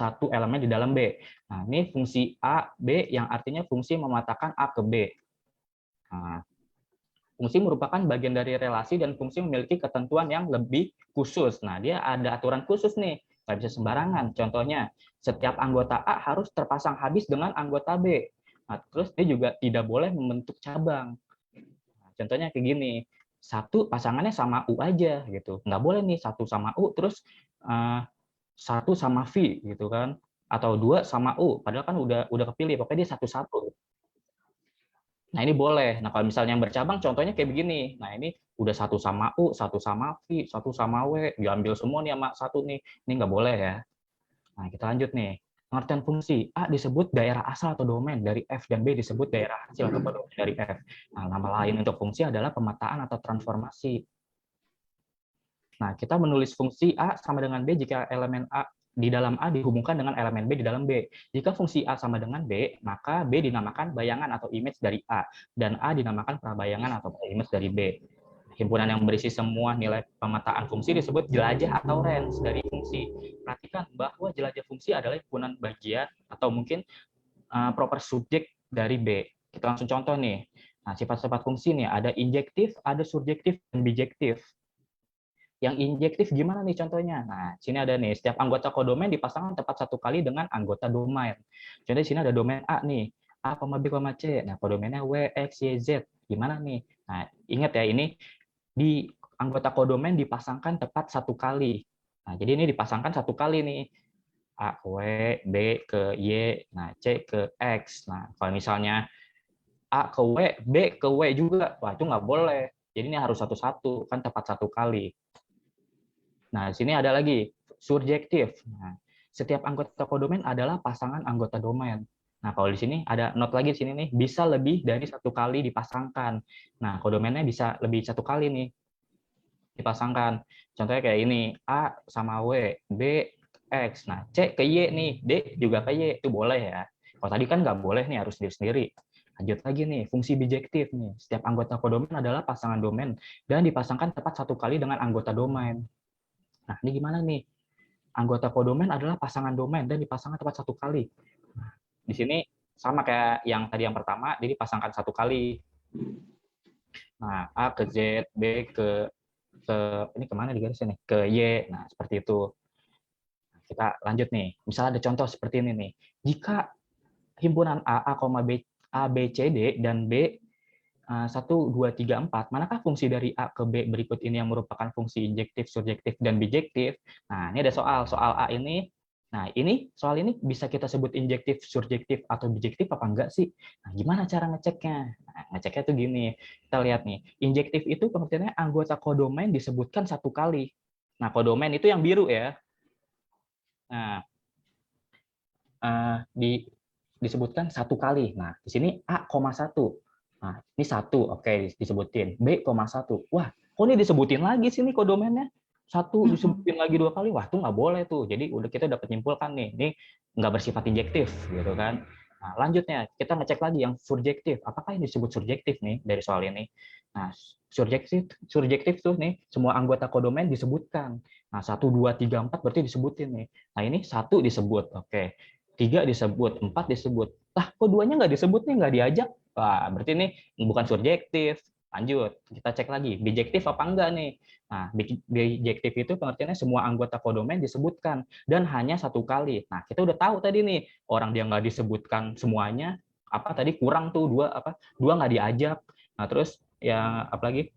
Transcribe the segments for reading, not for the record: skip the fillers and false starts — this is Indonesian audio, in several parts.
satu elemen di dalam B. Nah, ini fungsi A, B yang artinya fungsi mematakan A ke B. Nah, fungsi merupakan bagian dari relasi dan fungsi memiliki ketentuan yang lebih khusus. Nah, dia ada aturan khusus nih, nggak bisa sembarangan. Contohnya, setiap anggota A harus terpasang habis dengan anggota B. Nah, terus dia juga tidak boleh membentuk cabang. Nah, contohnya kayak gini, satu pasangannya sama U aja gitu, nggak boleh nih satu sama U terus satu sama V gitu kan, atau dua sama U, padahal kan udah kepilih, pokoknya dia satu-satu. Nah, ini boleh. Nah, kalau misalnya yang bercabang, contohnya kayak begini. Nah, ini udah satu sama U, satu sama V, satu sama W, diambil semua nih sama satu nih. Ini nggak boleh ya. Nah, kita lanjut nih. Pengertian fungsi. A disebut daerah asal atau domain dari F, dan B disebut daerah hasil atau domain dari F. Nah, nama lain untuk fungsi adalah pemetaan atau transformasi. Nah, kita menulis fungsi A sama dengan B jika elemen A di dalam A dihubungkan dengan elemen B di dalam B. Jika fungsi A sama dengan B, maka B dinamakan bayangan atau image dari A, dan A dinamakan prabayangan atau image dari B. Himpunan yang berisi semua nilai pemetaan fungsi disebut jelajah atau range dari fungsi. Perhatikan bahwa jelajah fungsi adalah himpunan bagian atau mungkin proper subjek dari B. Kita langsung contoh nih. Nah, sifat-sifat fungsi nih ada injektif, ada surjektif, dan bijektif. Yang injektif gimana nih contohnya? Nah, sini ada nih, setiap anggota kodomain dipasangkan tepat satu kali dengan anggota domain. Contohnya sini ada domain A nih, A, B, C. Nah, kodomainnya W, X, Y, Z. Gimana nih? Nah, ingat ya, ini di anggota kodomain dipasangkan tepat satu kali. Nah, jadi ini dipasangkan satu kali nih. A ke W, B ke Y, nah C ke X. Nah, kalau misalnya A ke W, B ke W juga, wah itu nggak boleh. Jadi ini harus satu-satu, kan tepat satu kali. Nah, di sini ada lagi surjektif. Nah, setiap anggota kodomain adalah pasangan anggota domain. Nah, kalau di sini ada note lagi di sini nih, bisa lebih dari satu kali dipasangkan. Nah, kodomainnya bisa lebih satu kali nih dipasangkan. Contohnya kayak ini, A sama W, B X. Nah, C ke Y nih, D juga ke Y. Itu boleh ya. Kalau tadi kan nggak boleh nih, harus sendiri-sendiri. Lanjut lagi nih, fungsi bijektif nih. Setiap anggota kodomain adalah pasangan domain dan dipasangkan tepat satu kali dengan anggota domain. Nah, ini gimana nih? Anggota kodomain adalah pasangan domain dan dipasangkan tepat satu kali. Nah, di sini sama kayak yang tadi yang pertama, jadi dipasangkan satu kali. Nah, A ke Z, B ke ini kemana di garisnya nih? Ke Y. Nah, seperti itu. Nah, kita lanjut nih. Misalnya ada contoh seperti ini nih. Jika himpunan A, B, C, D, dan B 1, 2, 3, 4, manakah fungsi dari A ke B berikut ini yang merupakan fungsi injektif, surjektif, dan bijektif? Nah, ini ada soal A ini. Nah, soal ini bisa kita sebut injektif, surjektif, atau bijektif apa enggak sih? Nah, gimana cara ngeceknya? Nah, ngeceknya tuh gini. Kita lihat nih. Injektif itu pengertiannya anggota kodomain disebutkan satu kali. Nah, kodomain itu yang biru ya. Nah, disebutkan satu kali. Nah, di sini A,1. Nah, ini satu, oke, disebutin. B,1. Wah, kok ini disebutin lagi sini kodomennya? Satu disebutin lagi dua kali, wah itu nggak boleh tuh. Jadi kita udah menyimpulkan nih, ini nggak bersifat injektif, gitu kan. Nah, lanjutnya, kita ngecek lagi yang surjektif. Apakah ini disebut surjektif nih dari soal ini? Nah, surjektif tuh nih, semua anggota kodomen disebutkan. Nah, 1, 2, 3, 4 berarti disebutin nih. Nah, ini satu disebut, oke. 3 disebut, 4 disebut. Lah, kok duanya nggak disebut nih, nggak diajak? Wah, berarti ini bukan surjektif. Lanjut, kita cek lagi, bijektif apa enggak nih? Nah, bijektif itu pengertiannya semua anggota kodomen disebutkan, dan hanya satu kali. Nah, kita udah tahu tadi nih, orang dia nggak disebutkan semuanya, apa tadi kurang tuh, dua nggak diajak. Nah, terus ya apalagi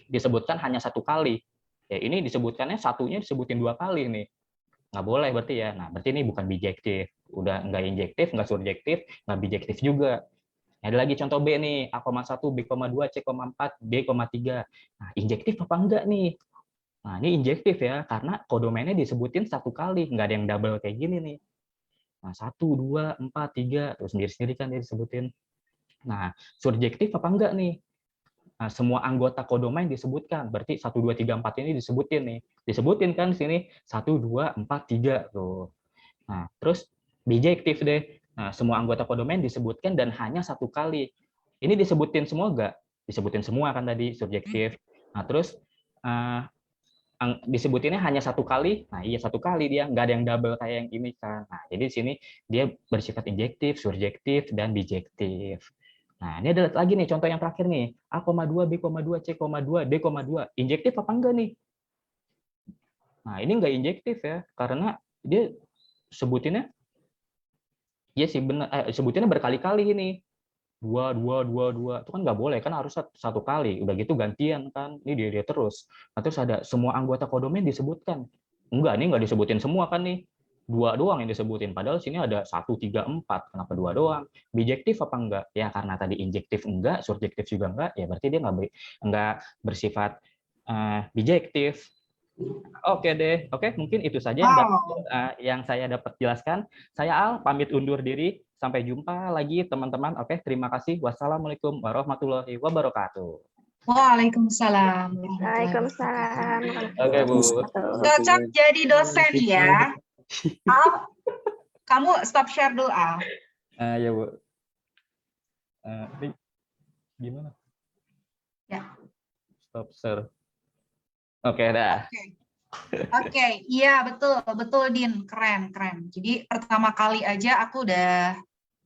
disebutkan hanya satu kali. Ya, ini disebutkannya satunya disebutin dua kali nih. Nggak boleh berarti ya. Nah, berarti ini bukan bijektif. Udah nggak injektif, nggak surjektif, nggak bijektif juga. Ada lagi contoh B nih, A,1, B,2, C,4, D,3. Nah, injektif apa enggak nih? Nah, ini injektif ya, karena kodomennya disebutin satu kali, nggak ada yang double kayak gini nih. Nah, 1, 2, 4, 3, terus sendiri-sendiri kan dia disebutin. Nah, surjektif apa enggak nih? Nah, semua anggota kodomain disebutkan, berarti 1, 2, 3, 4 ini disebutin nih. Disebutin kan di sini 1, 2, 4, 3 tuh. Nah, terus bijektif deh. Nah, semua anggota kodomain disebutkan dan hanya satu kali. Ini disebutin semua nggak? Disebutin semua kan tadi, subjektif. Nah, terus disebutinnya hanya satu kali. Nah, iya satu kali dia, nggak ada yang double kayak yang ini kan. Nah, jadi di sini dia bersifat injektif, surjektif, dan bijektif. Nah, ini ada lagi nih contoh yang terakhir nih. A,2, B,2, C,2, D,2. Injektif apa enggak nih? Nah, ini enggak injektif ya, karena dia sebutinnya, ya sih benar, sebutinnya berkali-kali ini. Dua, dua, dua, dua. Itu kan nggak boleh, kan harus satu kali. Udah gitu gantian kan. Ini dia terus. Nah, terus ada semua anggota kodomen disebutkan. Enggak, nih nggak disebutin semua kan nih. Dua doang yang disebutin. Padahal sini ada 1, 3, 4. Kenapa dua doang? Bijektif apa enggak? Ya karena tadi injektif enggak, surjektif juga enggak, ya berarti dia nggak bersifat bijektif. Oke deh, oke mungkin itu saja yang Wow. yang saya dapat jelaskan. Saya Al, pamit undur diri. Sampai jumpa lagi teman-teman. Oke, terima kasih. Wassalamualaikum warahmatullahi wabarakatuh. Waalaikumsalam warahmatullahi wabarakatuh. Waalaikumsalam Oke warahmatullahi Bu. wabarakatuh. Cocok jadi dosen ya. Al, kamu stop share dulu, Al. Ya Bu. Ini gimana? Ya. Stop share. Oke dah. Oke, iya betul, betul Din, keren, keren. Jadi pertama kali aja aku udah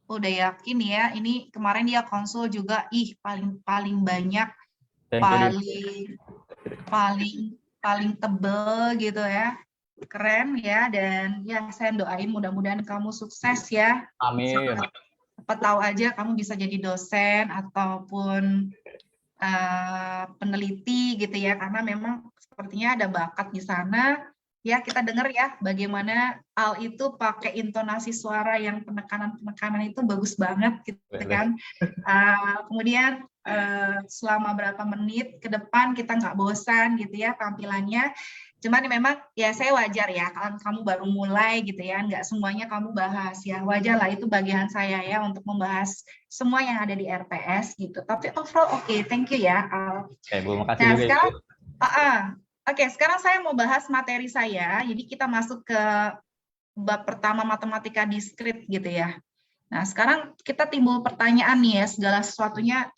yakin ya. Ini kemarin dia konsul juga, paling paling banyak, Thank you, Din. paling tebel gitu ya. Keren ya, dan ya saya doain mudah-mudahan kamu sukses ya. Amin. Siapa tahu aja kamu bisa jadi dosen ataupun peneliti gitu ya, karena memang sepertinya ada bakat di sana. Ya, kita dengar ya bagaimana Al itu pakai intonasi suara yang penekanan-penekanan itu bagus banget gitu kan. Kemudian selama berapa menit ke depan kita nggak bosan gitu ya tampilannya. Cuman memang ya saya wajar ya, kalau kamu baru mulai gitu ya, nggak semuanya kamu bahas ya, wajar lah, itu bagian saya ya untuk membahas semua yang ada di RPS gitu. Tapi overall oke, thank you ya Al. Oke Bu, makasih Nah juga sekarang, Bu. oke, sekarang saya mau bahas materi saya, jadi kita masuk ke bab pertama matematika diskrit gitu ya. Nah sekarang kita timbul pertanyaan nih ya, segala sesuatunya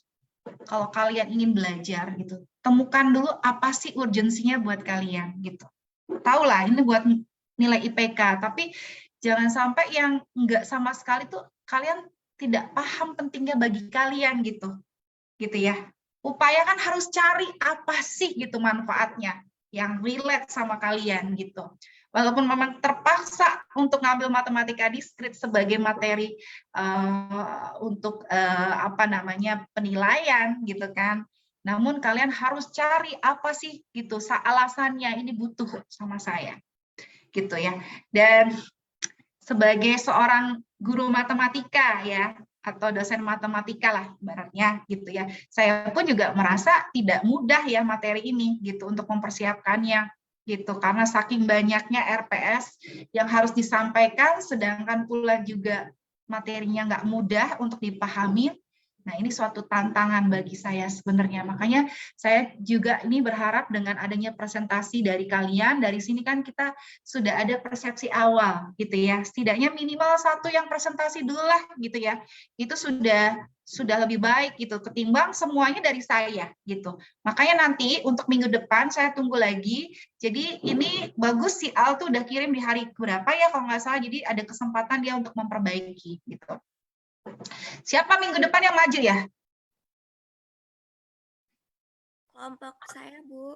kalau kalian ingin belajar gitu, temukan dulu apa sih urgensinya buat kalian gitu. Tahu lah ini buat nilai IPK, tapi jangan sampai yang nggak sama sekali tuh kalian tidak paham pentingnya bagi kalian gitu ya. Upayakan harus cari apa sih gitu manfaatnya yang relate sama kalian gitu. Walaupun memang terpaksa untuk ngambil matematika diskrit sebagai materi untuk apa namanya penilaian gitu kan. Namun kalian harus cari apa sih gitu alasannya ini butuh sama saya gitu ya. Dan sebagai seorang guru matematika ya, atau dosen matematika lah ibaratnya gitu ya. Saya pun juga merasa tidak mudah ya materi ini gitu untuk mempersiapkannya gitu, karena saking banyaknya RPS yang harus disampaikan, sedangkan pula juga materinya nggak mudah untuk dipahami. Nah, ini suatu tantangan bagi saya sebenarnya. Makanya saya juga ini berharap dengan adanya presentasi dari kalian, dari sini kan kita sudah ada persepsi awal gitu ya. Setidaknya minimal satu yang presentasi dulu lah gitu ya. Itu sudah lebih baik gitu ketimbang semuanya dari saya gitu. Makanya nanti untuk minggu depan saya tunggu lagi. Jadi ini bagus si Al tuh udah kirim di hari berapa ya kalau nggak salah. Jadi ada kesempatan dia untuk memperbaiki gitu. Siapa minggu depan yang maju ya? Kelompok saya, Bu.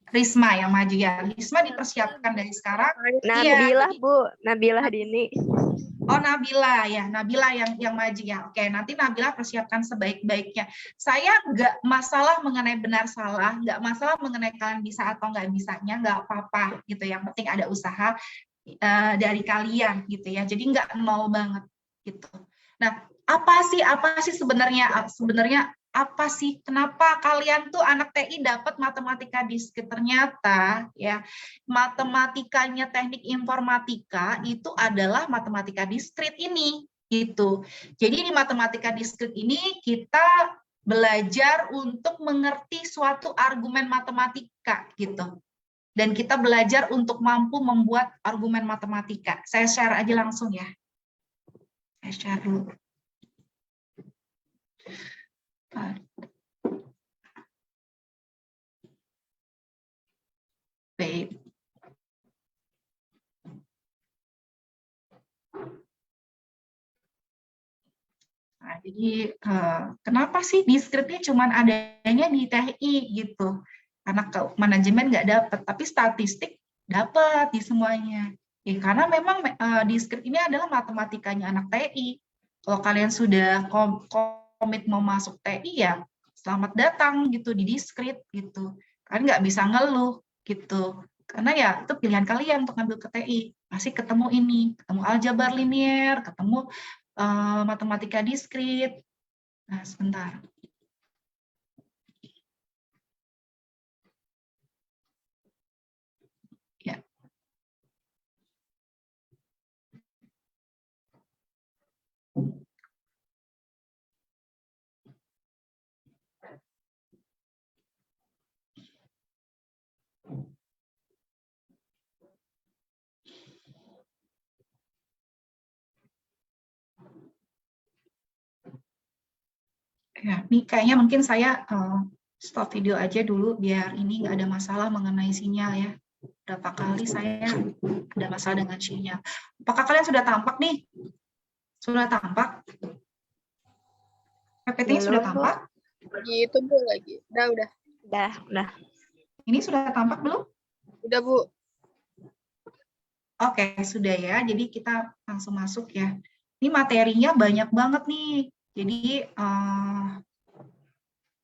Risma yang maju ya. Risma dipersiapkan dari sekarang. Nabilah, Iya. Bu. Nabilah Dini. Oh, Nabila ya, Nabila yang maju ya. Oke, nanti Nabila persiapkan sebaik-baiknya. Saya nggak masalah mengenai benar salah, nggak masalah mengenai kalian bisa atau nggak bisanya, nggak apa-apa gitu. Yang penting ada usaha dari kalian gitu ya. Jadi nggak nol banget gitu. Nah, apa sih sebenarnya apa sih kenapa kalian tuh anak TI dapat matematika diskrit? Ternyata ya matematikanya teknik informatika itu adalah matematika diskrit ini gitu. Jadi di matematika diskrit ini kita belajar untuk mengerti suatu argumen matematika gitu. Dan kita belajar untuk mampu membuat argumen matematika. Saya share aja langsung ya. Saya share dulu. Baik. Nah, jadi kenapa sih diskripnya cuma adanya di TI gitu? Karena manajemen nggak dapat, tapi statistik dapat di semuanya. Ya, karena memang diskrip ini adalah matematikanya anak TI. Kalau kalian sudah komit mau masuk TI ya selamat datang gitu di diskrip gitu. Kalian nggak bisa ngeluh gitu. Karena ya itu pilihan kalian untuk ngambil ke TI. Pasti ketemu ini, ketemu aljabar linier, ketemu matematika diskrit. Nah, sebentar. Ya. Ya, ini kayaknya mungkin saya stop video aja dulu biar ini nggak ada masalah mengenai sinyal ya. Berapa kali saya ada masalah dengan sinyal. Apakah kalian sudah tampak nih? Sudah tampak? PPT-nya sudah tampak? Gitu Bu lagi. Udah. Udah. Ini sudah tampak belum? Udah Bu. Oke, sudah ya. Jadi kita langsung masuk ya. Ini materinya banyak banget nih. Jadi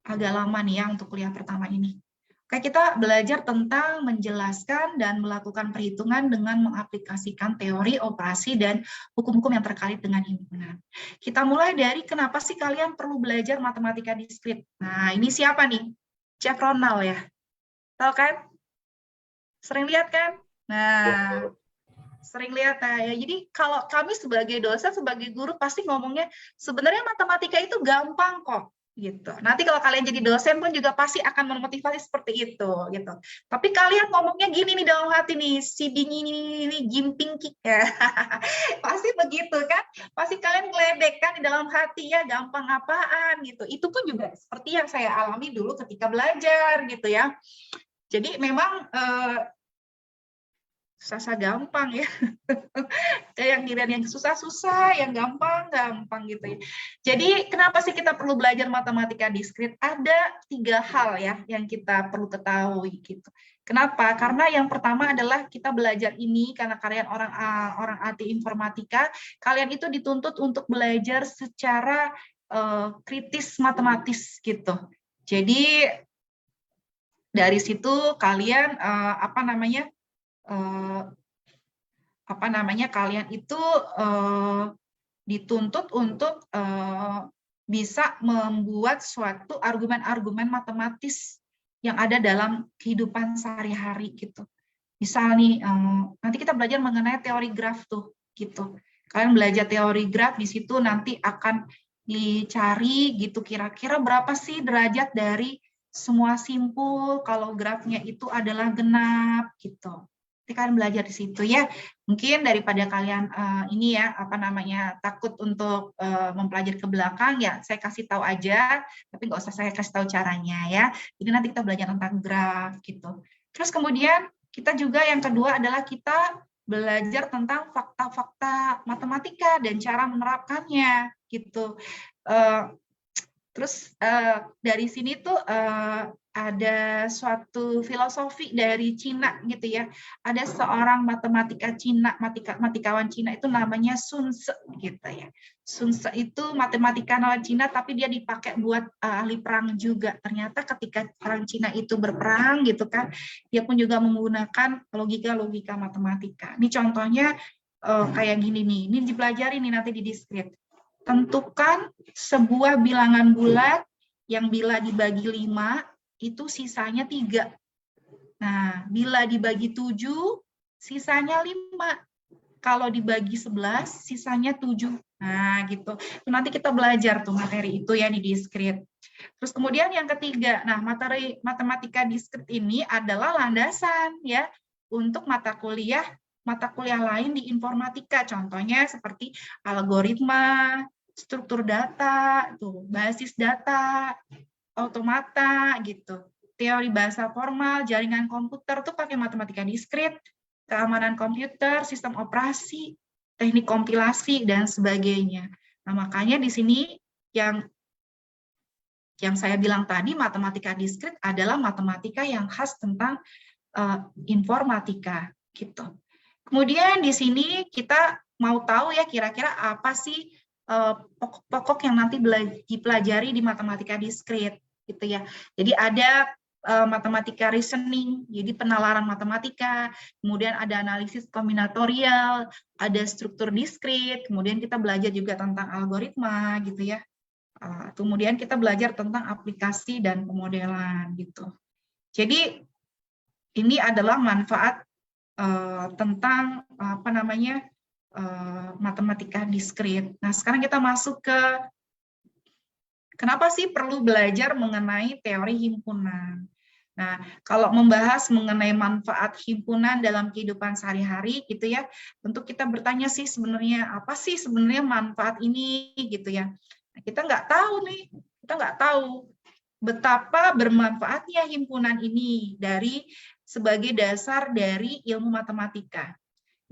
agak lama nih ya untuk kuliah pertama ini. Oke, kita belajar tentang menjelaskan dan melakukan perhitungan dengan mengaplikasikan teori, operasi, dan hukum-hukum yang terkait dengan himpunan. Kita mulai dari kenapa sih kalian perlu belajar matematika diskrit. Nah, ini siapa nih? Chef Ronald ya. Tahu kan? Sering lihat kan? Nah, sering lihat ya. Jadi kalau kami sebagai dosen, sebagai guru pasti ngomongnya sebenarnya matematika itu gampang kok gitu. Nanti kalau kalian jadi dosen pun juga pasti akan memotivasi seperti itu gitu. Tapi kalian ngomongnya gini nih dalam hati nih, si bingi ini gimping ya. Pasti begitu kan? Pasti kalian ngeledek kan di dalam hati ya, gampang apaan gitu. Itu pun juga seperti yang saya alami dulu ketika belajar gitu ya. Jadi memang susah gampang ya. Yang kirain yang susah-susah, yang gampang gitu ya. Jadi kenapa sih kita perlu belajar matematika diskrit? Ada 3 hal ya yang kita perlu ketahui gitu. Kenapa? Karena yang pertama adalah kita belajar ini karena kalian orang anti informatika, kalian itu dituntut untuk belajar secara kritis matematis gitu. Jadi dari situ kalian kalian itu dituntut untuk bisa membuat suatu argumen-argumen matematis yang ada dalam kehidupan sehari-hari gitu. Misal nih, nanti kita belajar mengenai teori graf tuh, gitu. Kalian belajar teori graf, di situ nanti akan dicari gitu kira-kira berapa sih derajat dari semua simpul kalau grafnya itu adalah genap gitu. Nanti kalian belajar di situ ya. Mungkin daripada kalian ini ya takut untuk mempelajari ke belakang ya, saya kasih tahu aja, tapi nggak usah saya kasih tahu caranya ya. Jadi nanti kita belajar tentang graf gitu. Terus kemudian kita juga yang kedua adalah kita belajar tentang fakta-fakta matematika dan cara menerapkannya gitu. Terus dari sini tuh ada suatu filosofi dari Cina gitu ya. Ada seorang matematikawan Cina itu namanya Sun Tzu gitu ya. Sun Tzu itu matematikawan Cina tapi dia dipakai buat ahli perang juga. Ternyata ketika orang Cina itu berperang gitu kan, dia pun juga menggunakan logika-logika matematika. Ini contohnya kayak gini nih. Ini dipelajari nih nanti di diskrit. Tentukan sebuah bilangan bulat yang bila dibagi 5 itu sisanya 3. Nah, bila dibagi 7 sisanya 5. Kalau dibagi 11 sisanya 7. Nah, gitu. Nanti kita belajar tuh materi itu ya di diskrit. Terus kemudian yang ketiga, nah materi matematika diskrit ini adalah landasan ya untuk mata kuliah lain di informatika. Contohnya seperti algoritma, struktur data, tuh, basis data, automata gitu. teori bahasa formal, jaringan komputer tuh pakai matematika diskrit, keamanan komputer, sistem operasi, teknik kompilasi, dan sebagainya. Nah, makanya di sini yang saya bilang tadi, matematika diskrit adalah matematika yang khas tentang informatika, gitu. Kemudian di sini kita mau tahu ya kira-kira apa sih pokok-pokok yang nanti dipelajari di matematika diskrit, gitu ya. Jadi ada matematika reasoning, jadi penalaran matematika, kemudian ada analisis kombinatorial, ada struktur diskrit, kemudian kita belajar juga tentang algoritma, gitu ya. Kemudian kita belajar tentang aplikasi dan pemodelan, gitu. Jadi ini adalah manfaat tentang apa namanya matematika diskrit. Nah, sekarang kita masuk ke kenapa sih perlu belajar mengenai teori himpunan. Nah, kalau membahas mengenai manfaat himpunan dalam kehidupan sehari-hari, gitu ya, tentu kita bertanya sih sebenarnya apa sih sebenarnya manfaat ini, gitu ya. Nah, kita nggak tahu nih, kita nggak tahu betapa bermanfaatnya himpunan ini sebagai dasar dari ilmu matematika.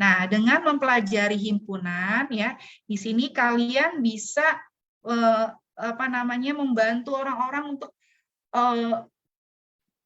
Nah, dengan mempelajari himpunan ya, di sini kalian bisa membantu orang-orang untuk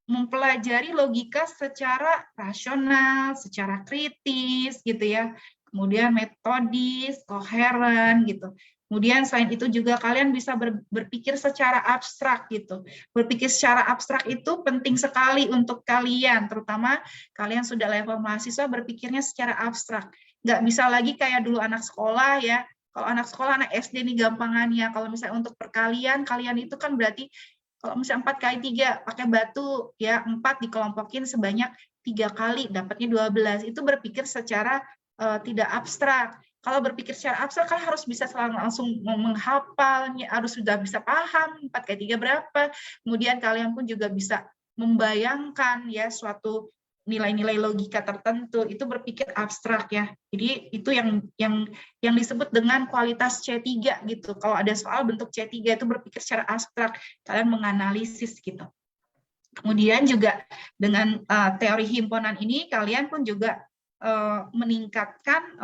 mempelajari logika secara rasional, secara kritis gitu ya. Kemudian metodis, koheren gitu. Kemudian selain itu juga kalian bisa berpikir secara abstrak gitu. Berpikir secara abstrak itu penting sekali untuk kalian, terutama kalian sudah level mahasiswa berpikirnya secara abstrak. Nggak bisa lagi kayak dulu anak sekolah ya. Kalau anak sekolah, anak SD nih gampangannya. Kalau misalnya untuk perkalian, kalian itu kan berarti kalau misalnya 4 kali 3 pakai batu ya 4 dikelompokin sebanyak 3 kali dapatnya 12. Itu berpikir secara tidak abstrak. Kalau berpikir secara abstrak kan harus bisa langsung menghafalnya, harus sudah bisa paham 4 kali 3 berapa. Kemudian kalian pun juga bisa membayangkan ya suatu nilai-nilai logika tertentu, itu berpikir abstrak ya. Jadi itu yang disebut dengan kualitas C3 gitu. Kalau ada soal bentuk C3 itu berpikir secara abstrak, kalian menganalisis gitu. Kemudian juga dengan teori himpunan ini kalian pun juga meningkatkan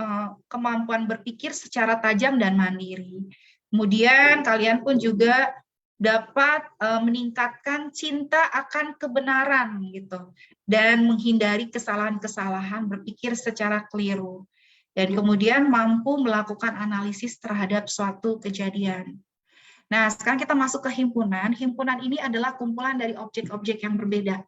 kemampuan berpikir secara tajam dan mandiri. Kemudian kalian pun juga dapat meningkatkan cinta akan kebenaran gitu dan menghindari kesalahan-kesalahan berpikir secara keliru. Dan kemudian mampu melakukan analisis terhadap suatu kejadian. Nah, sekarang kita masuk ke himpunan. Himpunan ini adalah kumpulan dari objek-objek yang berbeda.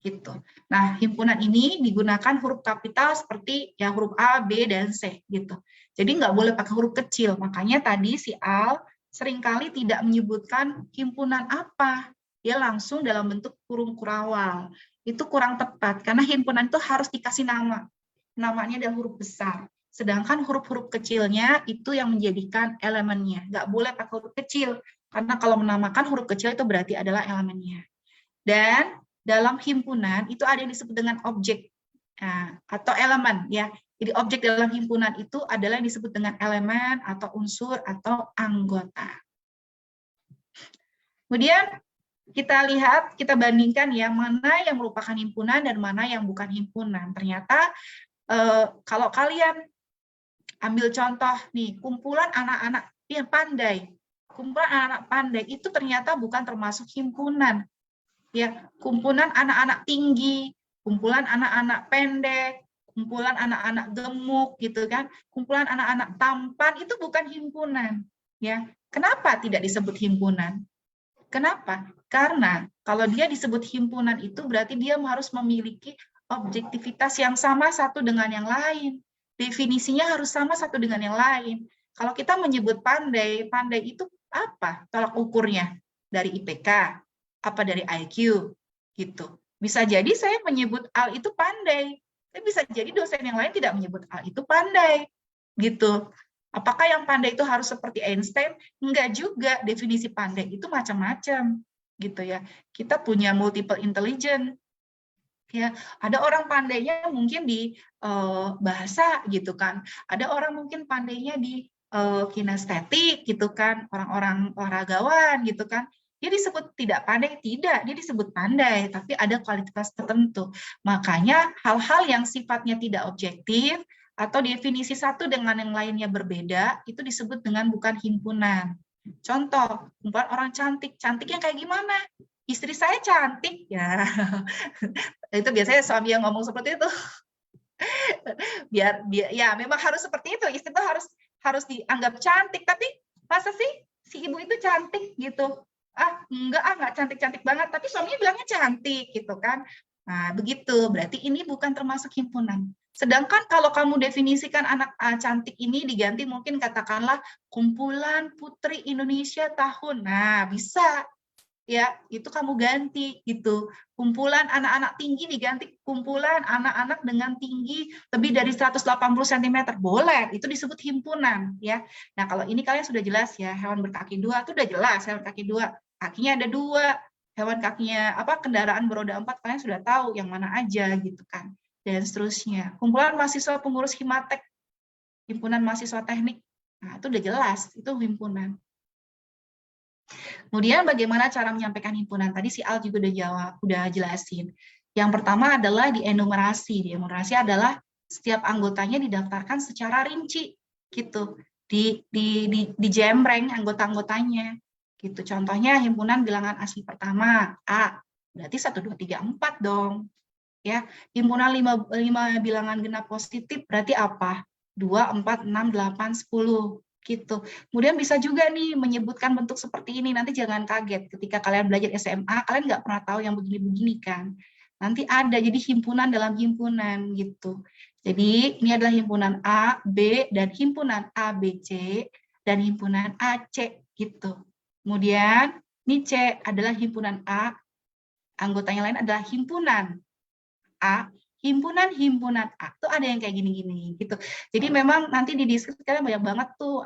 Gitu. Nah, himpunan ini digunakan huruf kapital seperti ya huruf A, B, dan C. Gitu. Jadi nggak boleh pakai huruf kecil. Makanya tadi si Al seringkali tidak menyebutkan himpunan apa. Dia langsung dalam bentuk kurung kurawal. Itu kurang tepat, karena himpunan itu harus dikasih nama. Namanya adalah huruf besar. Sedangkan huruf-huruf kecilnya itu yang menjadikan elemennya. Nggak boleh pakai huruf kecil, karena kalau menamakan huruf kecil itu berarti adalah elemennya. Dan dalam himpunan itu ada yang disebut dengan objek atau elemen ya. Jadi objek dalam himpunan itu adalah yang disebut dengan elemen atau unsur atau anggota. Kemudian kita lihat, kita bandingkan ya mana yang merupakan himpunan dan mana yang bukan himpunan. Ternyata kalau kalian ambil contoh nih, kumpulan anak-anak yang pandai, kumpulan anak-anak pandai itu ternyata bukan termasuk himpunan. Ya, kumpulan anak-anak tinggi, kumpulan anak-anak pendek, kumpulan anak-anak gemuk gitu kan, kumpulan anak-anak tampan itu bukan himpunan, ya. Kenapa tidak disebut himpunan? Kenapa? Karena kalau dia disebut himpunan itu berarti dia harus memiliki objektivitas yang sama satu dengan yang lain. Definisinya harus sama satu dengan yang lain. Kalau kita menyebut pandai, pandai itu apa? Tolak ukurnya dari IPK. Apa dari IQ gitu. Bisa jadi saya menyebut Al itu pandai, tapi bisa jadi dosen yang lain tidak menyebut Al itu pandai gitu. Apakah yang pandai itu harus seperti Einstein? Enggak juga, definisi pandai itu macam-macam gitu ya. Kita punya multiple intelligence. Ya, ada orang pandainya mungkin di bahasa gitu kan. Ada orang mungkin pandainya di kinestetik gitu kan, orang-orang olahragawan gitu kan. Dia disebut tidak pandai? Tidak, dia disebut pandai, tapi ada kualitas tertentu. Makanya hal-hal yang sifatnya tidak objektif atau definisi satu dengan yang lainnya berbeda, itu disebut dengan bukan himpunan. Contoh, kumpulan orang cantik. Cantiknya kayak gimana? Istri saya cantik, ya. Itu biasanya suami yang ngomong seperti itu. biar ya memang harus seperti itu, istri itu harus dianggap cantik, tapi masa sih si ibu itu cantik gitu? Nggak cantik-cantik banget, tapi suaminya bilangnya cantik gitu kan. Nah, begitu, berarti ini bukan termasuk himpunan. Sedangkan kalau kamu definisikan anak cantik ini diganti mungkin katakanlah kumpulan putri Indonesia tahun. Nah, bisa ya, itu kamu ganti gitu. Kumpulan anak-anak tinggi diganti kumpulan anak-anak dengan tinggi lebih dari 180 cm. Boleh, itu disebut himpunan ya. Nah, kalau ini kalian sudah jelas ya, hewan berkaki dua itu udah jelas, hewan kaki dua, kakinya ada dua. Hewan kakinya kendaraan beroda 4 kalian sudah tahu yang mana aja gitu kan. Dan seterusnya. Kumpulan mahasiswa pengurus Himatek, himpunan mahasiswa teknik. Nah, itu udah jelas, itu himpunan. Kemudian bagaimana cara menyampaikan himpunan? Tadi si Al juga udah jelasin. Yang pertama adalah di enumerasi. Di enumerasi adalah setiap anggotanya didaftarkan secara rinci gitu. Di jembreng anggota-anggotanya. Gitu. Contohnya himpunan bilangan asli pertama A, berarti 1 2 3 4 dong. Ya, himpunan 5 bilangan genap positif berarti apa? 2 4 6 8 10. Gitu. Kemudian bisa juga nih menyebutkan bentuk seperti ini, nanti jangan kaget ketika kalian belajar SMA, kalian nggak pernah tahu yang begini-begini kan. Nanti ada, jadi himpunan dalam himpunan gitu. Jadi ini adalah himpunan A, B, dan himpunan A, B, C, dan himpunan A, C gitu. Kemudian ini C adalah himpunan A, anggotanya lain adalah himpunan A, himpunan A tuh ada yang kayak gini-gini gitu. Jadi memang nanti di deskripsi kalian banyak banget tuh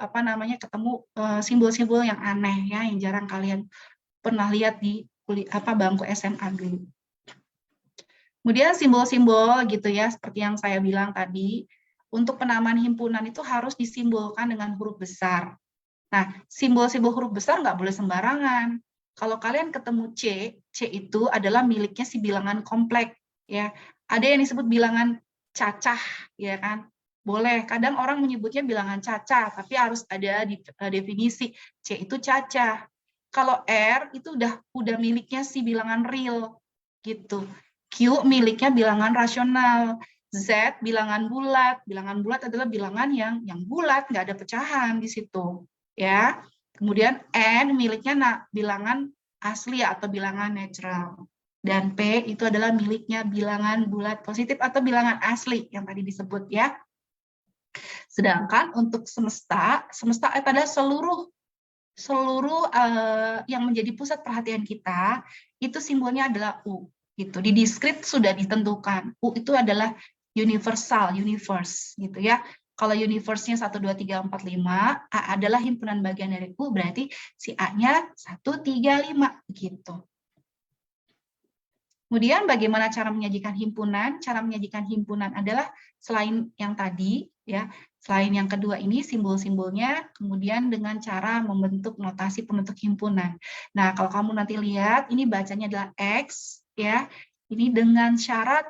ketemu simbol-simbol yang aneh ya, yang jarang kalian pernah lihat di bangku SMA dulu. Kemudian simbol-simbol gitu ya, seperti yang saya bilang tadi, untuk penamaan himpunan itu harus disimbolkan dengan huruf besar. Nah, simbol-simbol huruf besar nggak boleh sembarangan. Kalau kalian ketemu C itu adalah miliknya si bilangan kompleks ya. Ada yang disebut bilangan cacah, ya kan? Boleh. Kadang orang menyebutnya bilangan cacah, tapi harus ada definisi. C itu cacah. Kalau R itu udah miliknya si bilangan real, gitu. Q miliknya bilangan rasional. Z bilangan bulat. Bilangan bulat adalah bilangan yang bulat, nggak ada pecahan di situ, ya. Kemudian N miliknya bilangan asli atau bilangan natural. Dan P itu adalah miliknya bilangan bulat positif atau bilangan asli yang tadi disebut ya. Sedangkan untuk semesta adalah seluruh yang menjadi pusat perhatian kita, itu simbolnya adalah U. Gitu. Di deskripsi sudah ditentukan. U itu adalah universal, universe gitu ya. Kalau universe-nya 1, 2, 3, 4, 5, A adalah himpunan bagian dari U, berarti si A-nya 1, 3, 5 gitu. Kemudian bagaimana cara menyajikan himpunan? Cara menyajikan himpunan adalah selain yang tadi, ya, selain yang kedua ini simbol-simbolnya, kemudian dengan cara membentuk notasi pembentuk himpunan. Nah, kalau kamu nanti lihat, ini bacanya adalah X, ya, ini dengan syarat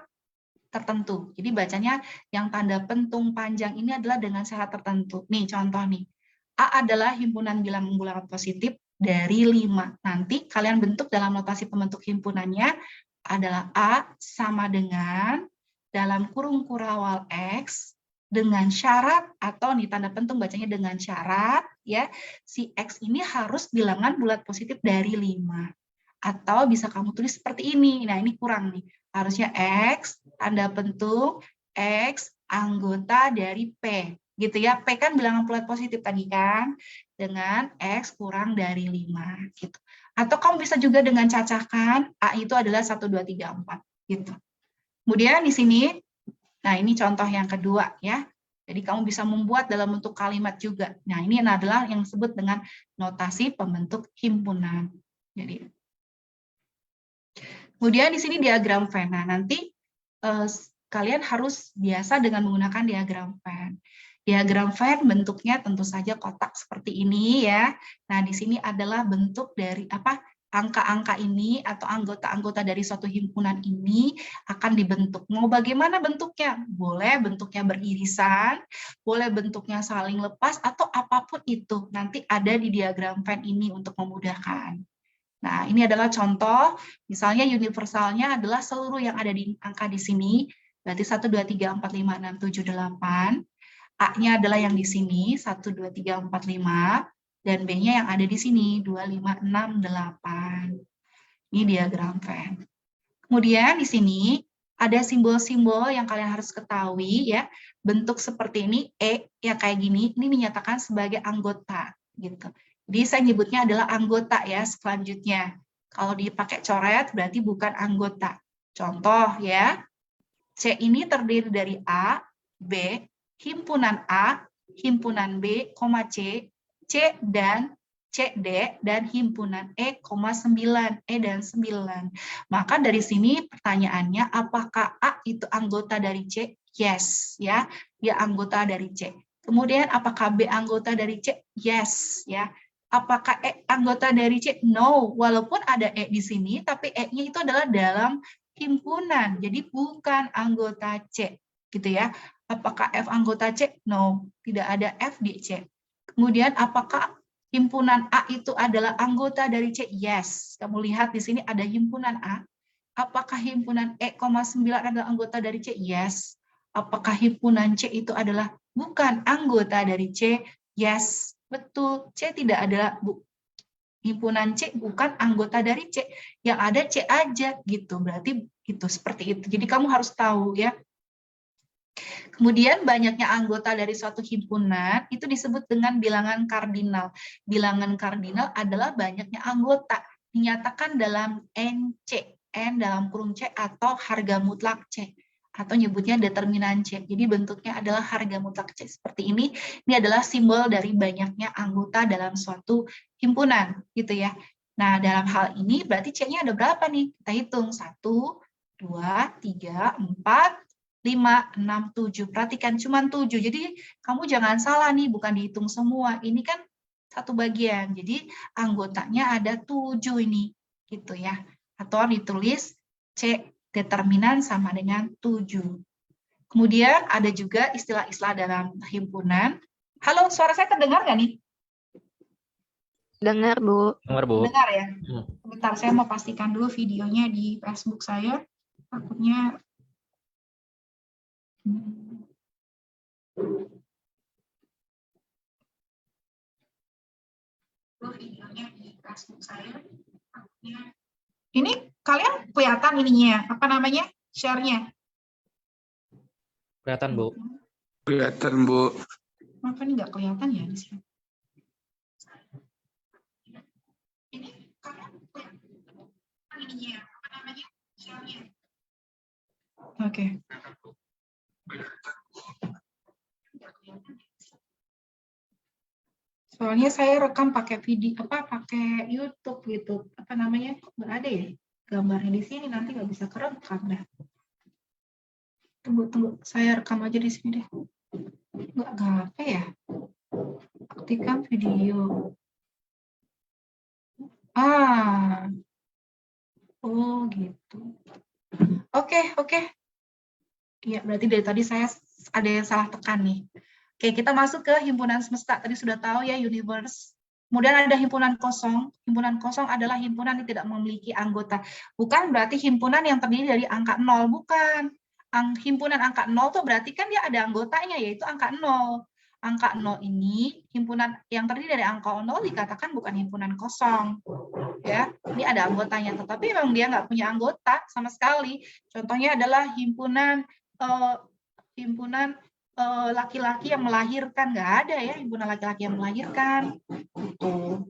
tertentu. Jadi bacanya yang tanda pentung panjang ini adalah dengan syarat tertentu. Nih, contoh nih. A adalah himpunan bilangan positif dari 5. Nanti kalian bentuk dalam notasi pembentuk himpunannya adalah A sama dengan dalam kurung kurawal X dengan syarat, atau nih tanda pentung bacanya dengan syarat, ya, si X ini harus bilangan bulat positif dari 5. Atau bisa kamu tulis seperti ini. Nah, ini kurang nih. Harusnya X, tanda pentung, X, anggota dari P. Gitu ya, P kan bilangan bulat positif tadi kan, dengan X kurang dari 5. Gitu. Atau kamu bisa juga dengan cacahkan, A itu adalah 1, 2, 3, 4. Gitu. Kemudian di sini, nah ini contoh yang kedua ya. Jadi kamu bisa membuat dalam bentuk kalimat juga. Nah ini adalah yang disebut dengan notasi pembentuk himpunan. Jadi, kemudian di sini diagram Venn. Nah nanti kalian harus biasa dengan menggunakan diagram Venn. Diagram Venn bentuknya tentu saja kotak seperti ini ya. Nah, di sini adalah bentuk dari angka-angka ini atau anggota-anggota dari suatu himpunan ini akan dibentuk. Mau bagaimana bentuknya? Boleh bentuknya beririsan, boleh bentuknya saling lepas, atau apapun itu. Nanti ada di diagram Venn ini untuk memudahkan. Nah, ini adalah contoh, misalnya universalnya adalah seluruh yang ada di angka di sini, berarti 1, 2, 3, 4, 5, 6, 7, 8. A-nya adalah yang di sini, 1, 2, 3, 4, 5. Dan B-nya yang ada di sini, 2, 5, 6, 8. Ini diagram Venn. Kemudian di sini ada simbol-simbol yang kalian harus ketahui ya. Bentuk seperti ini, E, ya kayak gini, ini dinyatakan sebagai anggota. Gitu. Jadi saya nyebutnya adalah anggota ya selanjutnya. Kalau dipakai coret berarti bukan anggota. Contoh ya, C ini terdiri dari A, B, himpunan A, himpunan B, C, C dan CD, dan himpunan E, 9, E dan 9. Maka dari sini pertanyaannya, apakah A itu anggota dari C? Yes, ya, dia anggota dari C. Kemudian apakah B anggota dari C? Yes, ya. Apakah E anggota dari C? No, walaupun ada E di sini, tapi E-nya itu adalah dalam himpunan, jadi bukan anggota C, gitu ya. Apakah F anggota C? No, tidak ada F di C. Kemudian apakah himpunan A itu adalah anggota dari C? Yes. Kamu lihat di sini ada himpunan A. Apakah himpunan E, 9 adalah anggota dari C? Yes. Apakah himpunan C itu adalah bukan anggota dari C? Yes. Betul. C tidak adalah himpunan C bukan anggota dari C. Yang ada C aja gitu. Berarti gitu seperti itu. Jadi kamu harus tahu ya. Kemudian banyaknya anggota dari suatu himpunan itu disebut dengan bilangan kardinal. Bilangan kardinal adalah banyaknya anggota dinyatakan dalam NC, N dalam kurung C atau harga mutlak C, atau nyebutnya determinan C. Jadi bentuknya adalah harga mutlak C seperti ini. Ini adalah simbol dari banyaknya anggota dalam suatu himpunan, gitu ya. Nah, dalam hal ini berarti C-nya ada berapa nih? Kita hitung 1, 2, 3, 4, 5, 6, 7. Perhatikan, cuma 7. Jadi kamu jangan salah nih, bukan dihitung semua. Ini kan satu bagian. Jadi anggotanya ada 7 ini, gitu ya. Atau ditulis C determinan sama dengan 7. Kemudian ada juga istilah-istilah dalam himpunan. Halo, suara saya terdengar nggak nih? Dengar, Bu. Dengar, Bu. Dengar ya? Sebentar, saya mau pastikan dulu videonya di Facebook saya. Takutnya videonya di Facebook saya. Ini kalian kelihatan ininya, apa namanya? Share-nya. Kelihatan, Bu. Kelihatan, Bu. Kenapa ini nggak kelihatan ya di sini? Ini kalian kelihatan ininya, apa namanya? Share-nya. Oke. Soalnya saya rekam pakai video, pakai YouTube gitu, apa namanya? Nggak ada ya gambarnya di sini, nanti nggak bisa kerekam dah. Tunggu, saya rekam aja di sini deh. Nggak apa ya? Aktifkan video. Oh gitu. Oke. Iya, berarti dari tadi saya ada yang salah tekan nih. Oke, kita masuk ke himpunan semesta. Tadi sudah tahu ya, universe. Kemudian ada himpunan kosong. Himpunan kosong adalah himpunan yang tidak memiliki anggota. Bukan berarti himpunan yang terdiri dari angka 0, bukan. Himpunan angka 0 tuh berarti kan dia ada anggotanya, yaitu angka 0. Angka 0 ini, himpunan yang terdiri dari angka 0 dikatakan bukan himpunan kosong. Ya, ini ada anggotanya, tetapi memang dia nggak punya anggota sama sekali. Contohnya adalah himpunan laki-laki yang melahirkan, nggak ada ya himpunan laki-laki yang melahirkan. Gitu.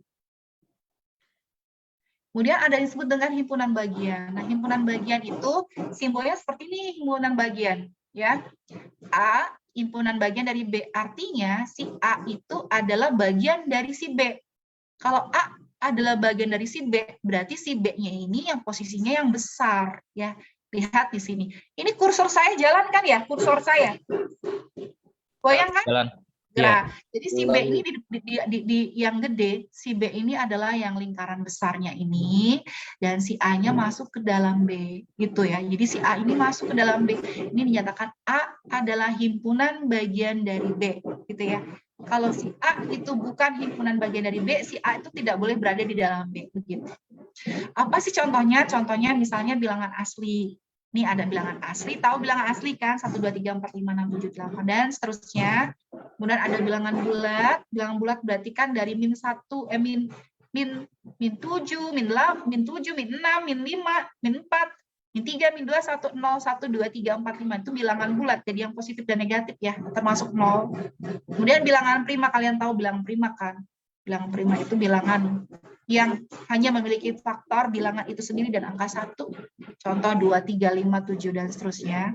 Kemudian ada yang disebut dengan himpunan bagian. Nah, himpunan bagian itu simbolnya seperti ini, himpunan bagian, ya. A, himpunan bagian dari B, artinya si A itu adalah bagian dari si B. Kalau A adalah bagian dari si B, berarti si B-nya ini yang posisinya yang besar, ya. Lihat di sini. Ini kursor saya jalan kan ya? Kursor saya. Goyang kan? Jalan. gerak. Jadi si B ini yang gede, si B ini adalah yang lingkaran besarnya ini, dan si A-nya masuk ke dalam B, gitu ya. Jadi si A ini masuk ke dalam B. Ini dinyatakan A adalah himpunan bagian dari B, gitu ya. Kalau si A itu bukan himpunan bagian dari B, si A itu tidak boleh berada di dalam B, begitu. Apa sih contohnya? Contohnya misalnya bilangan asli. Ini ada bilangan asli, tahu bilangan asli kan? 1, 2, 3, 4, 5, 6, 7, 8, dan seterusnya. Kemudian ada bilangan bulat berarti kan dari min 1, min 7, min 8, min 7, min 6, min 5, min 4, min 3, min 2, 1, 0, 1, 2, 3, 4, 5. Itu bilangan bulat, jadi yang positif dan negatif ya, termasuk 0. Kemudian bilangan prima, kalian tahu bilangan prima kan? Bilangan prima itu bilangan yang hanya memiliki faktor bilangan itu sendiri dan angka 1. Contoh 2, 3, 5, 7, dan seterusnya.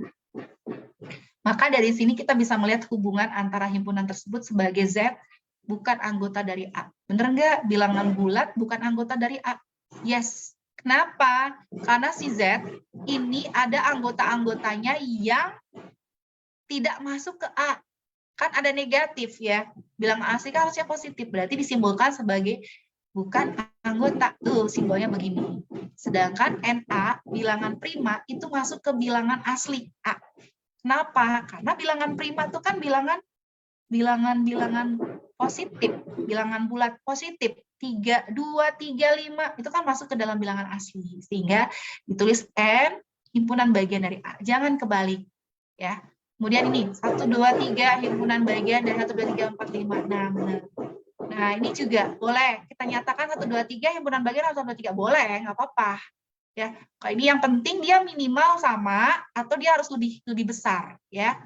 Maka dari sini kita bisa melihat hubungan antara himpunan tersebut sebagai Z bukan anggota dari A. Bener nggak? Bilangan bulat bukan anggota dari A. Yes. Kenapa? Karena si Z ini ada anggota-anggotanya yang tidak masuk ke A. Kan ada negatif ya. Bilangan asli kan harusnya positif. Berarti disimbolkan sebagai bukan anggota. Tuh simbolnya begini. Sedangkan NA, bilangan prima, itu masuk ke bilangan asli A. Kenapa? Karena bilangan prima itu kan bilangan positif, bilangan bulat positif. 3, 2, 3, 5, itu kan masuk ke dalam bilangan asli. Sehingga ditulis N, himpunan bagian dari A. Jangan kebalik. Ya. Kemudian ini, 1, 2, 3, himpunan bagian dari 1, 2, 3, 4, 5. Nah, benar. Nah, ini juga boleh. Kita nyatakan 1, 2, 3, himpunan bagian 1, 2, 3. Boleh, nggak apa-apa. Ya, kalau ini yang penting dia minimal sama atau dia harus lebih besar, ya.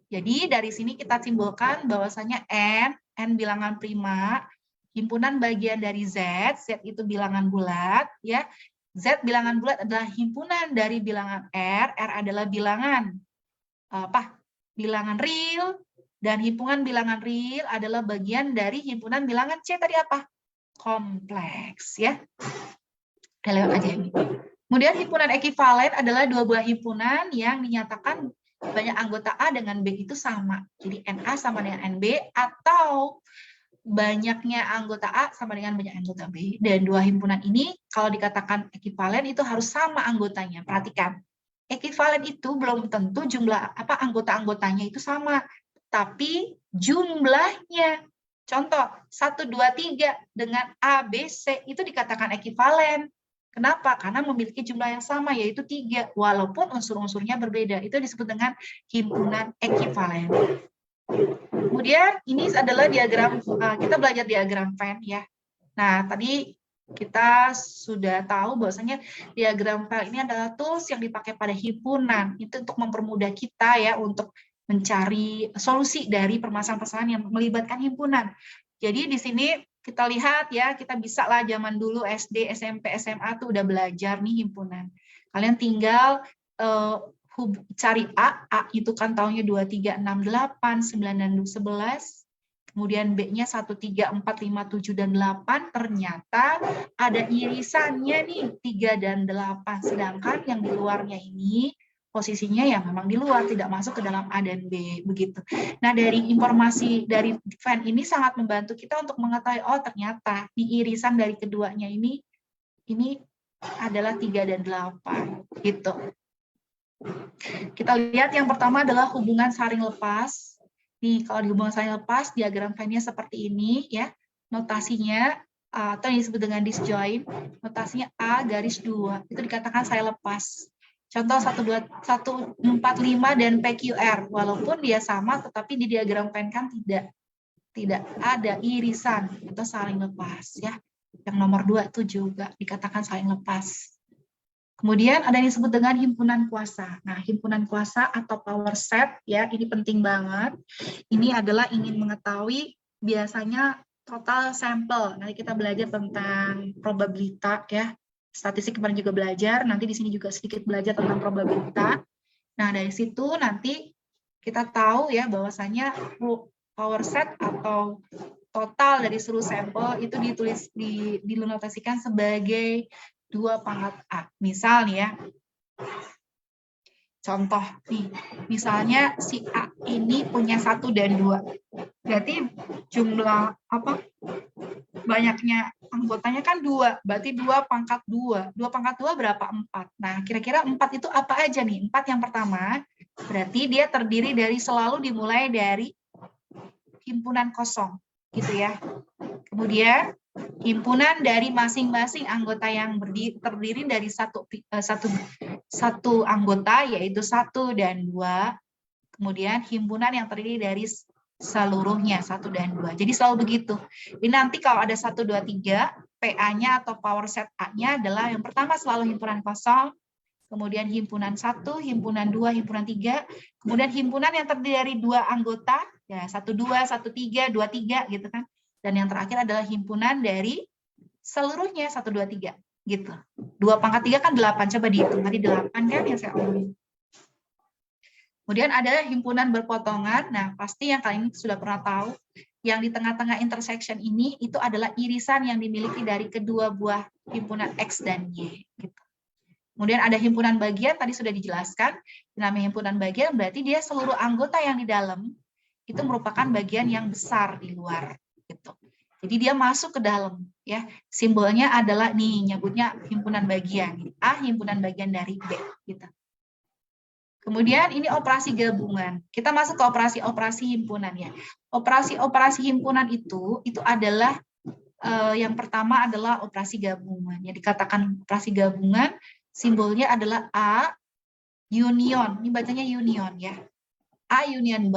Jadi dari sini kita simbolkan bahwasanya N bilangan prima, himpunan bagian dari Z itu bilangan bulat, ya. Z bilangan bulat adalah himpunan dari bilangan R adalah bilangan bilangan real, dan himpunan bilangan real adalah bagian dari himpunan bilangan C tadi apa? Kompleks, ya. Kita lewat aja ini. Kemudian himpunan ekivalen adalah dua buah himpunan yang dinyatakan banyak anggota A dengan B itu sama. Jadi NA sama dengan NB, atau banyaknya anggota A sama dengan banyak anggota B. Dan dua himpunan ini kalau dikatakan ekivalen itu harus sama anggotanya. Perhatikan. Ekivalen itu belum tentu jumlah anggota-anggotanya itu sama, tapi jumlahnya. Contoh 1, 2, 3 dengan A, B, C itu dikatakan ekivalen. Kenapa? Karena memiliki jumlah yang sama, yaitu 3, walaupun unsur-unsurnya berbeda. Itu disebut dengan himpunan ekivalen. Kemudian ini adalah diagram, kita belajar diagram Venn ya. Nah, tadi kita sudah tahu bahwasanya diagram Venn ini adalah tools yang dipakai pada himpunan. Itu untuk mempermudah kita ya untuk mencari solusi dari permasalahan-permasalahan yang melibatkan himpunan. Jadi di sini kita lihat ya, kita bisa lah zaman dulu SD, SMP, SMA tuh udah belajar nih himpunan. Kalian tinggal cari A itu kan tahunnya 2, 3, 6, 8, 9, dan 11. Kemudian B-nya 1, 3, 4, 5, 7, dan 8. Ternyata ada irisannya nih 3 dan 8. Sedangkan yang di luarnya ini posisinya yang memang di luar, tidak masuk ke dalam A dan B, begitu. Nah, dari informasi dari Venn ini sangat membantu kita untuk mengetahui, oh ternyata di irisan dari keduanya ini adalah 3 dan 8, gitu. Kita lihat yang pertama adalah hubungan saring lepas. Nih, kalau di hubungan saring lepas, diagram Venn-nya seperti ini, ya. Notasinya, atau yang disebut dengan disjoint, notasinya A garis 2, itu dikatakan saring lepas. Contoh 1, 2, 1, 4, 5 dan PQR, walaupun dia sama, tetapi di diagram Venn kan tidak ada irisan atau saling lepas ya. Yang nomor 2 itu juga dikatakan saling lepas. Kemudian ada yang disebut dengan himpunan kuasa. Nah, himpunan kuasa atau power set ya, ini penting banget. Ini adalah ingin mengetahui biasanya total sampel. Nanti kita belajar tentang probabilitas ya. Statistik kemarin juga belajar, nanti di sini juga sedikit belajar tentang probabilitas. Nah, dari situ nanti kita tahu ya bahwasanya power set atau total dari seluruh sampel itu dinotasikan sebagai 2 pangkat A. Misal nih ya, Contoh nih, misalnya si A ini punya 1 dan 2. Berarti jumlah banyaknya anggotanya kan 2. Berarti 2 pangkat 2. 2 pangkat 2 berapa? 4. Nah, kira-kira 4 itu apa aja nih? 4 yang pertama, berarti dia terdiri dari selalu dimulai dari himpunan kosong, gitu ya. Kemudian himpunan dari masing-masing anggota yang terdiri dari satu anggota, yaitu 1 dan 2. Kemudian himpunan yang terdiri dari seluruhnya 1 dan 2. Jadi selalu begitu. Ini nanti kalau ada 1, 2, 3, PA-nya atau power set A-nya adalah yang pertama selalu himpunan kosong, kemudian himpunan 1, himpunan 2, himpunan 3, kemudian himpunan yang terdiri dari 2 anggota, ya 1, 2, 1, 3, 2, 3, gitu kan. Dan yang terakhir adalah himpunan dari seluruhnya 1, 2, 3, gitu. 2 pangkat 3 kan 8, coba dihitung. Tadi 8 kan yang saya omongin. Kemudian ada himpunan berpotongan. Nah, pasti yang kalian sudah pernah tahu, yang di tengah-tengah intersection ini itu adalah irisan yang dimiliki dari kedua buah himpunan X dan Y. Gitu. Kemudian ada himpunan bagian, tadi sudah dijelaskan. Namanya himpunan bagian berarti dia seluruh anggota yang di dalam itu merupakan bagian yang besar di luar. Gitu. Jadi dia masuk ke dalam, ya. Simbolnya adalah nih, nyebutnya himpunan bagian. A himpunan bagian dari B. Gitu. Kemudian ini operasi gabungan. Kita masuk ke operasi-operasi himpunan ya. Operasi-operasi himpunan itu adalah yang pertama adalah operasi gabungan. Yang dikatakan operasi gabungan, simbolnya adalah A union. Ini bacanya union ya. A union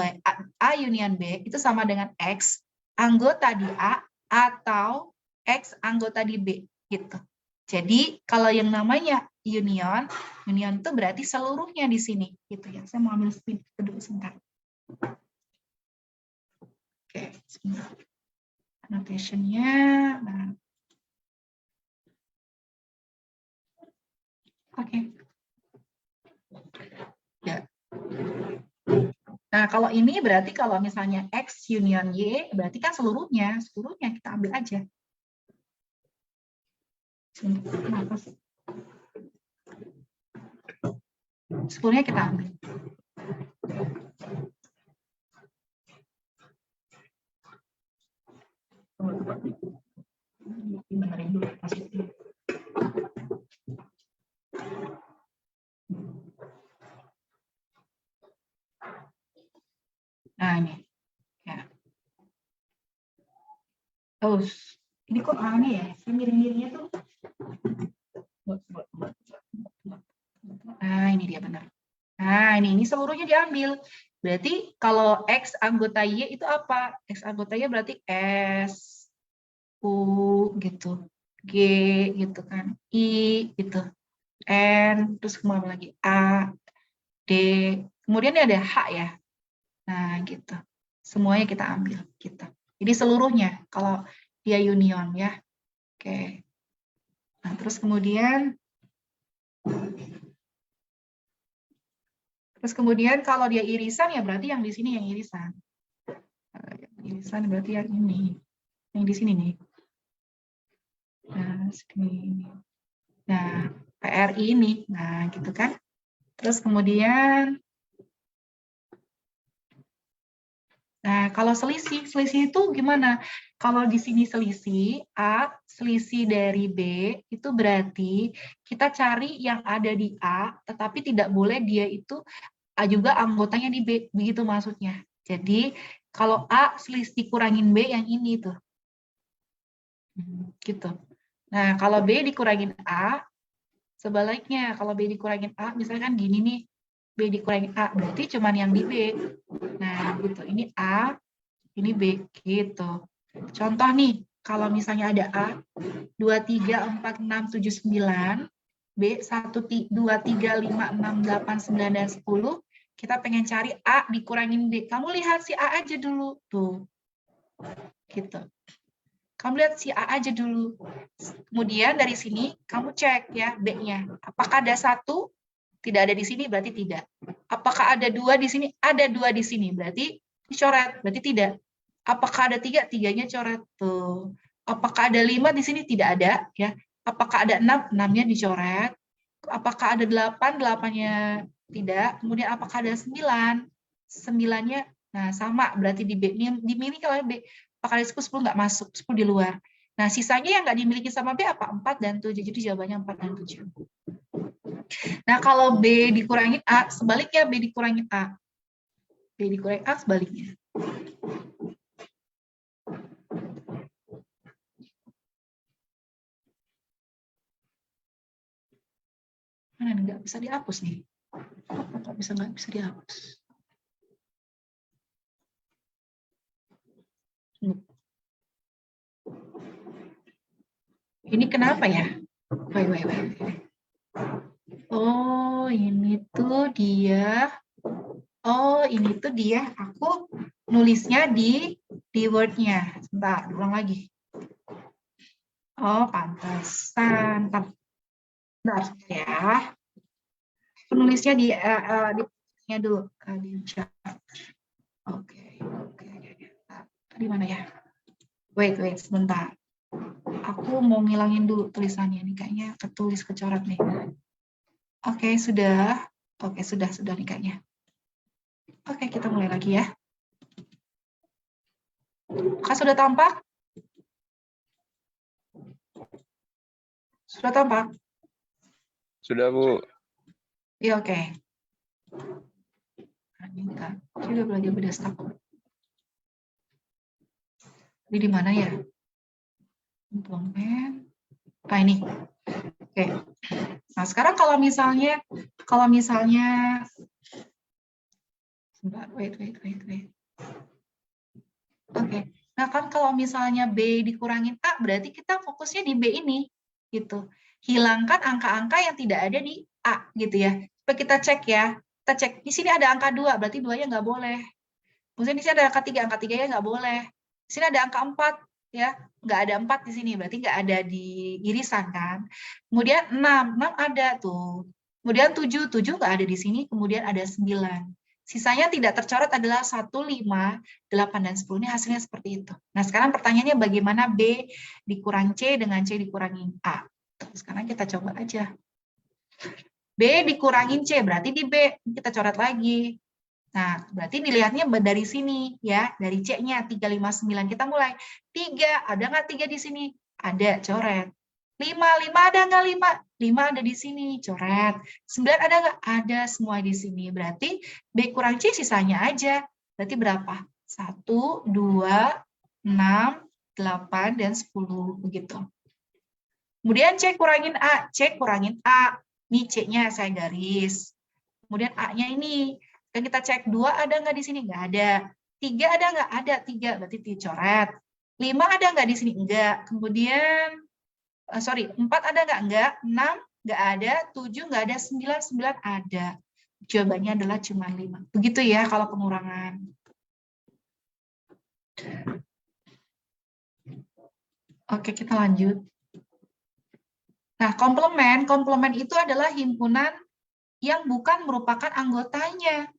B itu sama dengan X anggota di A atau X anggota di B gitu. Jadi kalau yang namanya union itu berarti seluruhnya di sini gitu ya. Saya mau ambil speed dulu sebentar. Oke, sebentar. Annotation-nya. Nah. Oke. Ya. Nah, kalau ini berarti kalau misalnya X union Y, berarti kan seluruhnya kita ambil aja. Kenapa sih? Seluruhnya kita ambil. Benerin dulu maksudnya. Nah, ini. Ya. Oh, ini kok aneh ya? Saya miring-miringnya tuh. Nah, ini dia benar. Nah, ini seluruhnya diambil. Berarti kalau X anggota Y itu apa? X anggota Y berarti S, U, gitu. G, gitu kan. I, gitu. N, terus kemudian lagi A, D. Kemudian ini ada H ya. Nah, gitu. Semuanya kita ambil. Gitu. Jadi seluruhnya, kalau dia union ya. Oke. Nah, terus kemudian kalau dia irisan ya berarti yang di sini yang irisan. Irisan berarti yang ini. Yang di sini nih. Nah, segini. Nah, PRI ini. Nah, gitu kan. Terus kemudian nah, kalau selisih itu gimana? Kalau di sini selisih A, selisih dari B, itu berarti kita cari yang ada di A, tetapi tidak boleh dia itu A juga anggotanya di B, begitu maksudnya. Jadi, kalau A selisih dikurangin B yang ini tuh. Gitu. Nah, kalau B dikurangin A, sebaliknya, kalau B dikurangin A, misalkan gini nih, B dikurangin A, berarti cuma yang di B. Nah, gitu. Ini A, ini B, gitu. Contoh nih, kalau misalnya ada A, 2, 3, 4, 6, 7, 9, B, 1, 2, 3, 5, 6, 8, 9, dan 10, kita pengen cari A dikurangin B. Kamu lihat si A aja dulu. Tuh. Gitu. Kamu lihat si A aja dulu. Kemudian dari sini, kamu cek ya B-nya. Apakah ada 1? Tidak ada di sini, berarti tidak. Apakah ada 2 di sini? Ada 2 di sini, berarti dicoret, berarti tidak. Apakah ada 3? 3-nya coret. Tuh. Apakah ada 5 di sini? Tidak ada. Ya. Apakah ada 6? 6-nya dicoret. Apakah ada 8? 8-nya Tidak. Kemudian apakah ada 9? 9-nya, nah sama, berarti dimiliki oleh B. Apakah ada 10? 10 nggak masuk, 10 di luar. Nah, sisanya yang nggak dimiliki sama B apa? 4 dan 7. Jadi jawabannya 4 dan 7. Nah, kalau B dikurangi A, sebaliknya B dikurangi A. B dikurangi A, sebaliknya. Mana nih, nggak bisa dihapus nih. Nggak bisa dihapus. Ini kenapa ya? Wait. Oh, ini tuh dia. Oh, ini tuh dia. Aku nulisnya di Word-nya. Sebentar, ulang lagi. Oh, pantesan. Bentar ya. Penulisnya di dulu. Di chat. Oke. Di mana ya? Wait, sebentar. Aku mau ngilangin dulu tulisannya nih, kayaknya ketulis kecoret nih. Oke, sudah. Oke, sudah nih kayaknya. Oke, kita mulai lagi ya. Apakah sudah tampak? Sudah tampak? Sudah, Bu. Iya, oke. Ini kan juga belajar beda staf. Ini di mana ya? Komplement. Nah, ini. Oke. Nah, sekarang kalau misalnya sebentar, wait. Oke. Nah, kan kalau misalnya B dikurangin A, berarti kita fokusnya di B ini gitu. Hilangkan angka-angka yang tidak ada di A gitu ya. Coba kita cek ya. Kita cek di sini ada angka 2, berarti 2-nya nggak boleh. Kemudian di sini ada angka 3, angka 3-nya nggak boleh. Di sini ada angka 4, ya. Nggak ada 4 di sini, berarti nggak ada di irisan kan. Kemudian 6 ada tuh. Kemudian 7 nggak ada di sini, kemudian ada 9. Sisanya tidak tercoret adalah 1, 5, 8, dan 10. Ini hasilnya seperti itu. Nah, sekarang pertanyaannya bagaimana B dikurang C dengan C dikurangi A. Sekarang kita coba aja. B dikurangin C, berarti di B. Kita coret lagi. Nah, berarti dilihatnya dari sini, ya. Dari C-nya, 3, 5, 9. Kita mulai. 3, ada nggak 3 di sini? Ada, coret. 5 ada nggak 5? 5 ada di sini, coret. 9 ada nggak? Ada semua di sini. Berarti B kurang C sisanya aja. Berarti berapa? 1, 2, 6, 8, dan 10. Begitu. Kemudian C kurangin A. C kurangin A. Ini C-nya saya garis. Kemudian A-nya ini. Dan kita cek 2 ada nggak di sini? Nggak ada. 3 ada nggak? Ada. 3 berarti dicoret. 5 ada nggak di sini? Enggak. Kemudian 4 ada nggak? Enggak. 6 nggak ada. 7 nggak ada. 9 ada. Jawabannya adalah cuma 5. Begitu ya kalau pengurangan. Oke, kita lanjut. Nah, komplement itu adalah himpunan yang bukan merupakan anggotanya.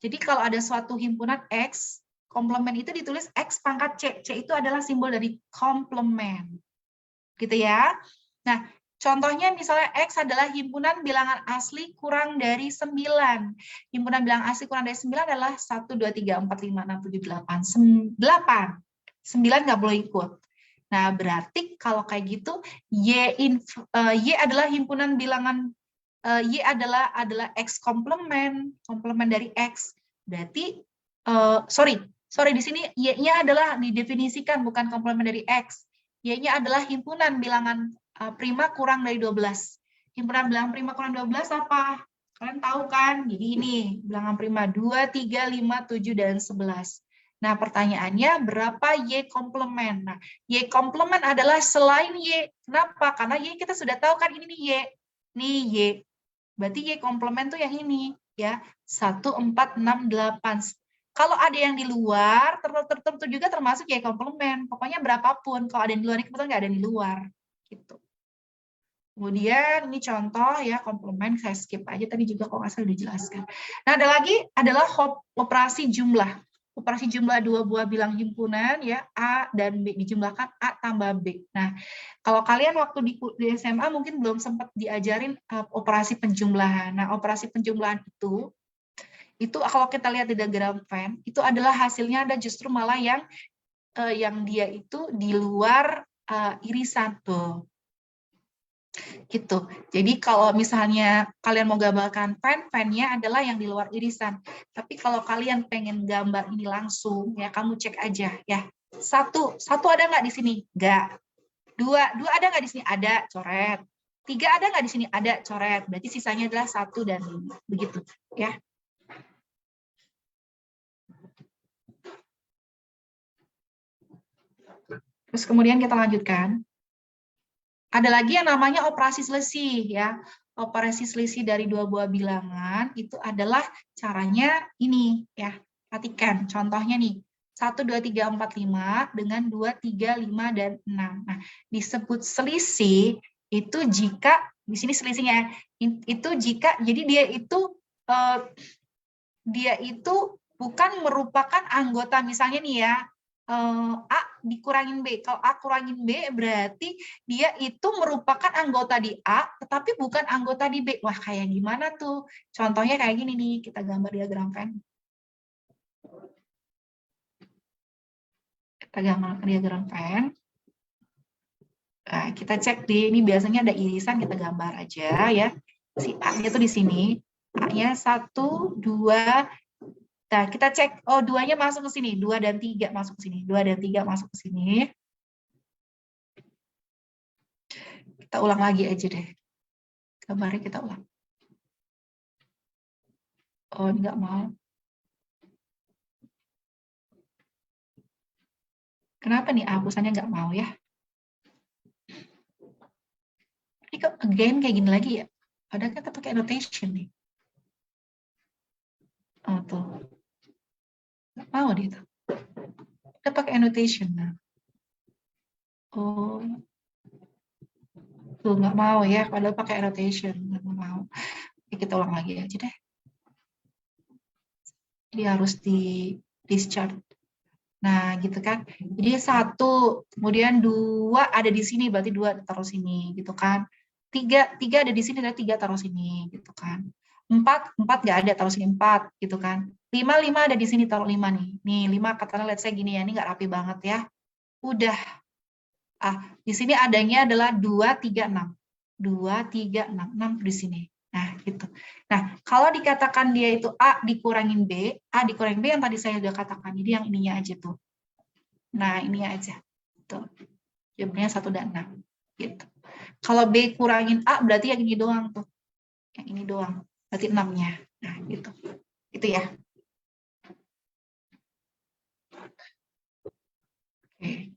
Jadi kalau ada suatu himpunan X, komplement itu ditulis X pangkat C. C itu adalah simbol dari komplement. Gitu ya. Nah, contohnya misalnya X adalah himpunan bilangan asli kurang dari 9. Himpunan bilangan asli kurang dari 9 adalah 1, 2, 3, 4, 5, 6, 7, 8. 8. 9 nggak boleh ikut. Nah, berarti kalau kayak gitu, Y adalah himpunan bilangan, Y adalah X komplement dari X. Berarti, sorry di sini Y-nya adalah didefinisikan bukan komplement dari X. Y-nya adalah himpunan bilangan prima kurang dari 12. Himpunan bilangan prima kurang 12 apa? Kalian tahu kan? Jadi ini, bilangan prima 2, 3, 5, 7, dan 11. Nah, pertanyaannya berapa Y komplement? Nah, Y komplement adalah selain Y. Kenapa? Karena Y kita sudah tahu kan ini nih Y. Nih Y. Berarti Y komplement tuh yang ini. Ya, 1, 4, 6, 8. Kalau ada yang di luar, tertentu juga termasuk Y komplement. Pokoknya berapapun. Kalau ada yang di luar, ini kebetulan nggak ada yang di luar. Gitu. Kemudian ini contoh ya komplement, saya skip aja tadi juga kok nggak salah dijelaskan. Nah, ada lagi adalah operasi jumlah. operasi jumlah dua buah bilang himpunan ya, A dan B dijumlahkan A tambah B. Nah, kalau kalian waktu di SMA mungkin belum sempat diajarin operasi penjumlahan. Nah, operasi penjumlahan itu kalau kita lihat di diagram Venn, itu adalah hasilnya ada justru malah yang dia itu di luar irisan tuh. Gitu. Jadi kalau misalnya kalian mau gambarkan Venn-nya adalah yang di luar irisan. Tapi kalau kalian pengen gambar ini langsung, ya kamu cek aja ya. Satu ada nggak di sini? Nggak. Dua ada nggak di sini? Ada, coret. 3 ada nggak di sini? Ada, coret. Berarti sisanya adalah 1 dan 5. Begitu, ya. Terus kemudian kita lanjutkan. Ada lagi yang namanya operasi selisih, ya. Operasi selisih dari dua buah bilangan itu adalah caranya ini, ya. Perhatikan, contohnya nih. 1, 2, 3, 4, 5 dengan 2, 3, 5, dan 6. Nah, disebut selisih itu jika, di sini selisihnya, itu jika, jadi dia itu bukan merupakan anggota, misalnya nih ya, A dikurangin B. Kalau A kurangin B berarti dia itu merupakan anggota di A, tetapi bukan anggota di B. Wah, kayak gimana tuh? Contohnya kayak gini nih, kita gambar diagram Venn. Kita gambar diagram Venn. Nah, kita cek di ini biasanya ada irisan, kita gambar aja ya. Si A-nya tuh di sini. A-nya 1, 2. Nah, kita cek, oh 2-nya masuk ke sini, 2 dan 3 masuk ke sini, 2 dan 3 masuk ke sini. Kita ulang lagi aja deh. Gambarnya kita ulang. Oh, ini nggak mau. Kenapa nih hapusannya nggak mau ya? Ini kok again kayak gini lagi ya? Padahal kita pakai annotation nih. Oh, tuh. Nggak mau dia tuh. Kita pakai annotation. Nah. Oh. Tuh, nggak mau ya, padahal pakai annotation. Nggak mau. Oke, kita ulang lagi aja deh. Jadi harus di discharge. Nah, gitu kan. Jadi 1, kemudian 2 ada di sini, berarti 2 taruh sini, gitu kan. 3 ada di sini, ada 3 taruh sini, gitu kan. 4 nggak ada, taruh sini 4, gitu kan. 5 ada di sini, taruh 5 nih. Nih, 5 katakanlah let's say gini ya, ini nggak rapi banget ya. Udah. Di sini adanya adalah 2, 3, 6. 2, 3, 6 di sini. Nah, gitu. Nah, kalau dikatakan dia itu A dikurangin B yang tadi saya sudah katakan. Jadi yang ininya aja tuh. Nah, ini aja. Tuh. Jawabannya 1 dan 6. Gitu. Kalau B kurangin A berarti yang ini doang tuh. Yang ini doang. Berarti 6-nya. Nah, gitu. Itu ya. Oke.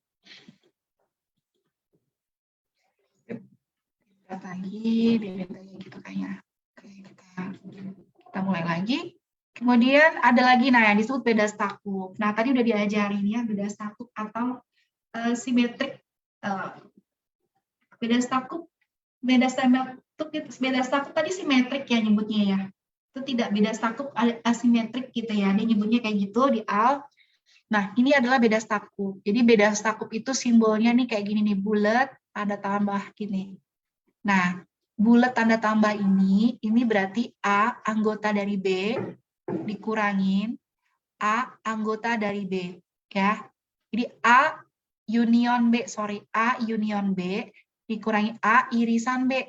Lihat lagi, dilihat lagi gitu kayaknya. Oke, kita mulai lagi. Kemudian ada lagi, nah yang disebut beda stakup. Nah tadi udah diajarin ya beda stakup atau simetrik. Beda stakup tadi simetrik ya nyebutnya ya. Itu tidak beda stakup asimetrik gitu ya. Dia nyebutnya kayak gitu di AL. Nah ini adalah beda stakup. Jadi beda stakup itu simbolnya nih kayak gini nih, bulat ada tambah gini. Nah bulat tanda tambah ini berarti A anggota dari B dikurangin A anggota dari B ya. Jadi A union B dikurangi A irisan B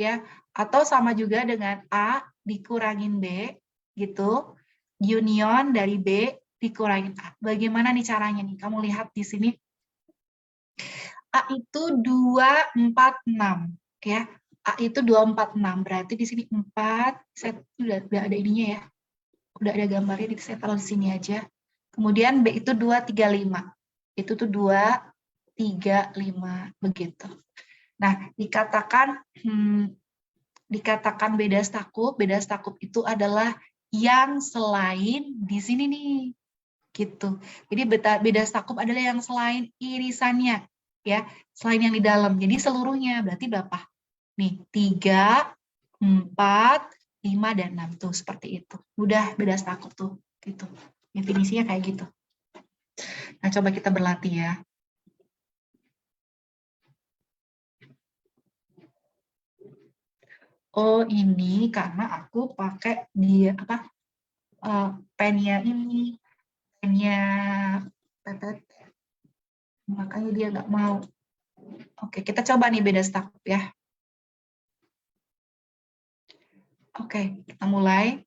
ya, atau sama juga dengan A dikurangin B gitu, union dari B dikurangin A. Bagaimana nih caranya nih? Kamu lihat di sini A itu 2, 4, 6 ya. A itu 2, 4, 6 berarti di sini 4, saya udah ada ininya ya. Udah ada gambarnya, saya taruh di sini aja. Kemudian B itu 2, 3, 5. Itu tuh 2, 3, 5 begitu. Nah, dikatakan beda stakup itu adalah yang selain di sini nih. Gitu. Jadi beda stakup adalah yang selain irisannya ya, selain yang di dalam. Jadi seluruhnya berarti berapa? Nih, 3, 4, 5 dan 6 tuh seperti itu. Udah beda stakup tuh gitu. Definisinya kayak gitu. Nah, coba kita berlatih ya. Oh, ini karena aku pakai dia apa? Pennya ini, pennya PPT. Makanya dia nggak mau. Oke, kita coba nih beda stack ya. Oke, kita mulai.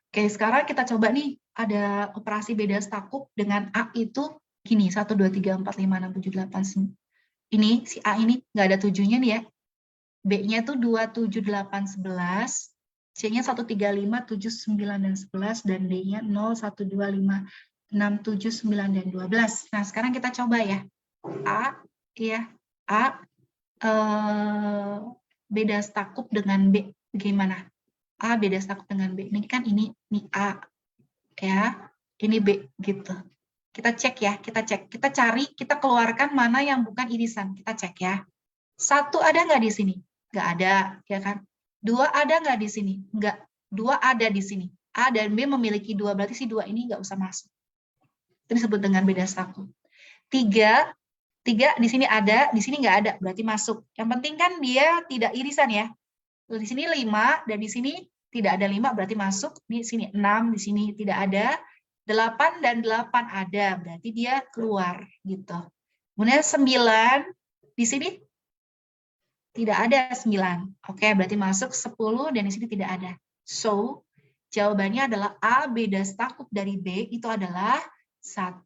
Oke, sekarang kita coba nih, ada operasi beda stakup dengan A itu gini, 1, 2, 3, 4, 5, 6, 7, 8, 9. Ini, si A ini nggak ada 7-nya nih ya. B-nya itu 2, 7, 8, 11. C-nya 1, 3, 5, 7, 9, dan 11. Dan D-nya 0, 1, 2, 5, 6, 7, 9, dan 12. Nah, sekarang kita coba ya. A, ya, A, beda stakup dengan B. Bagaimana? A beda stakup dengan B. Ini kan ini A, ya. Ini B, gitu. Kita cek ya, kita cari, kita keluarkan mana yang bukan irisan. Kita cek ya. 1 ada nggak di sini? Nggak ada, ya kan? 2 ada nggak di sini? Nggak. 2 ada di sini. A dan B memiliki 2, berarti si 2 ini nggak usah masuk. Itu disebut dengan beda stakup. 3 di sini ada, di sini nggak ada, berarti masuk. Yang penting kan dia tidak irisan ya. Di sini 5, dan di sini tidak ada 5, berarti masuk. Di sini 6, di sini tidak ada. 8 dan 8 ada, berarti dia keluar gitu. Kemudian 9 di sini tidak ada 9. Oke, berarti masuk 10 dan di sini tidak ada. So, jawabannya adalah A beda stakup dari B itu adalah 1,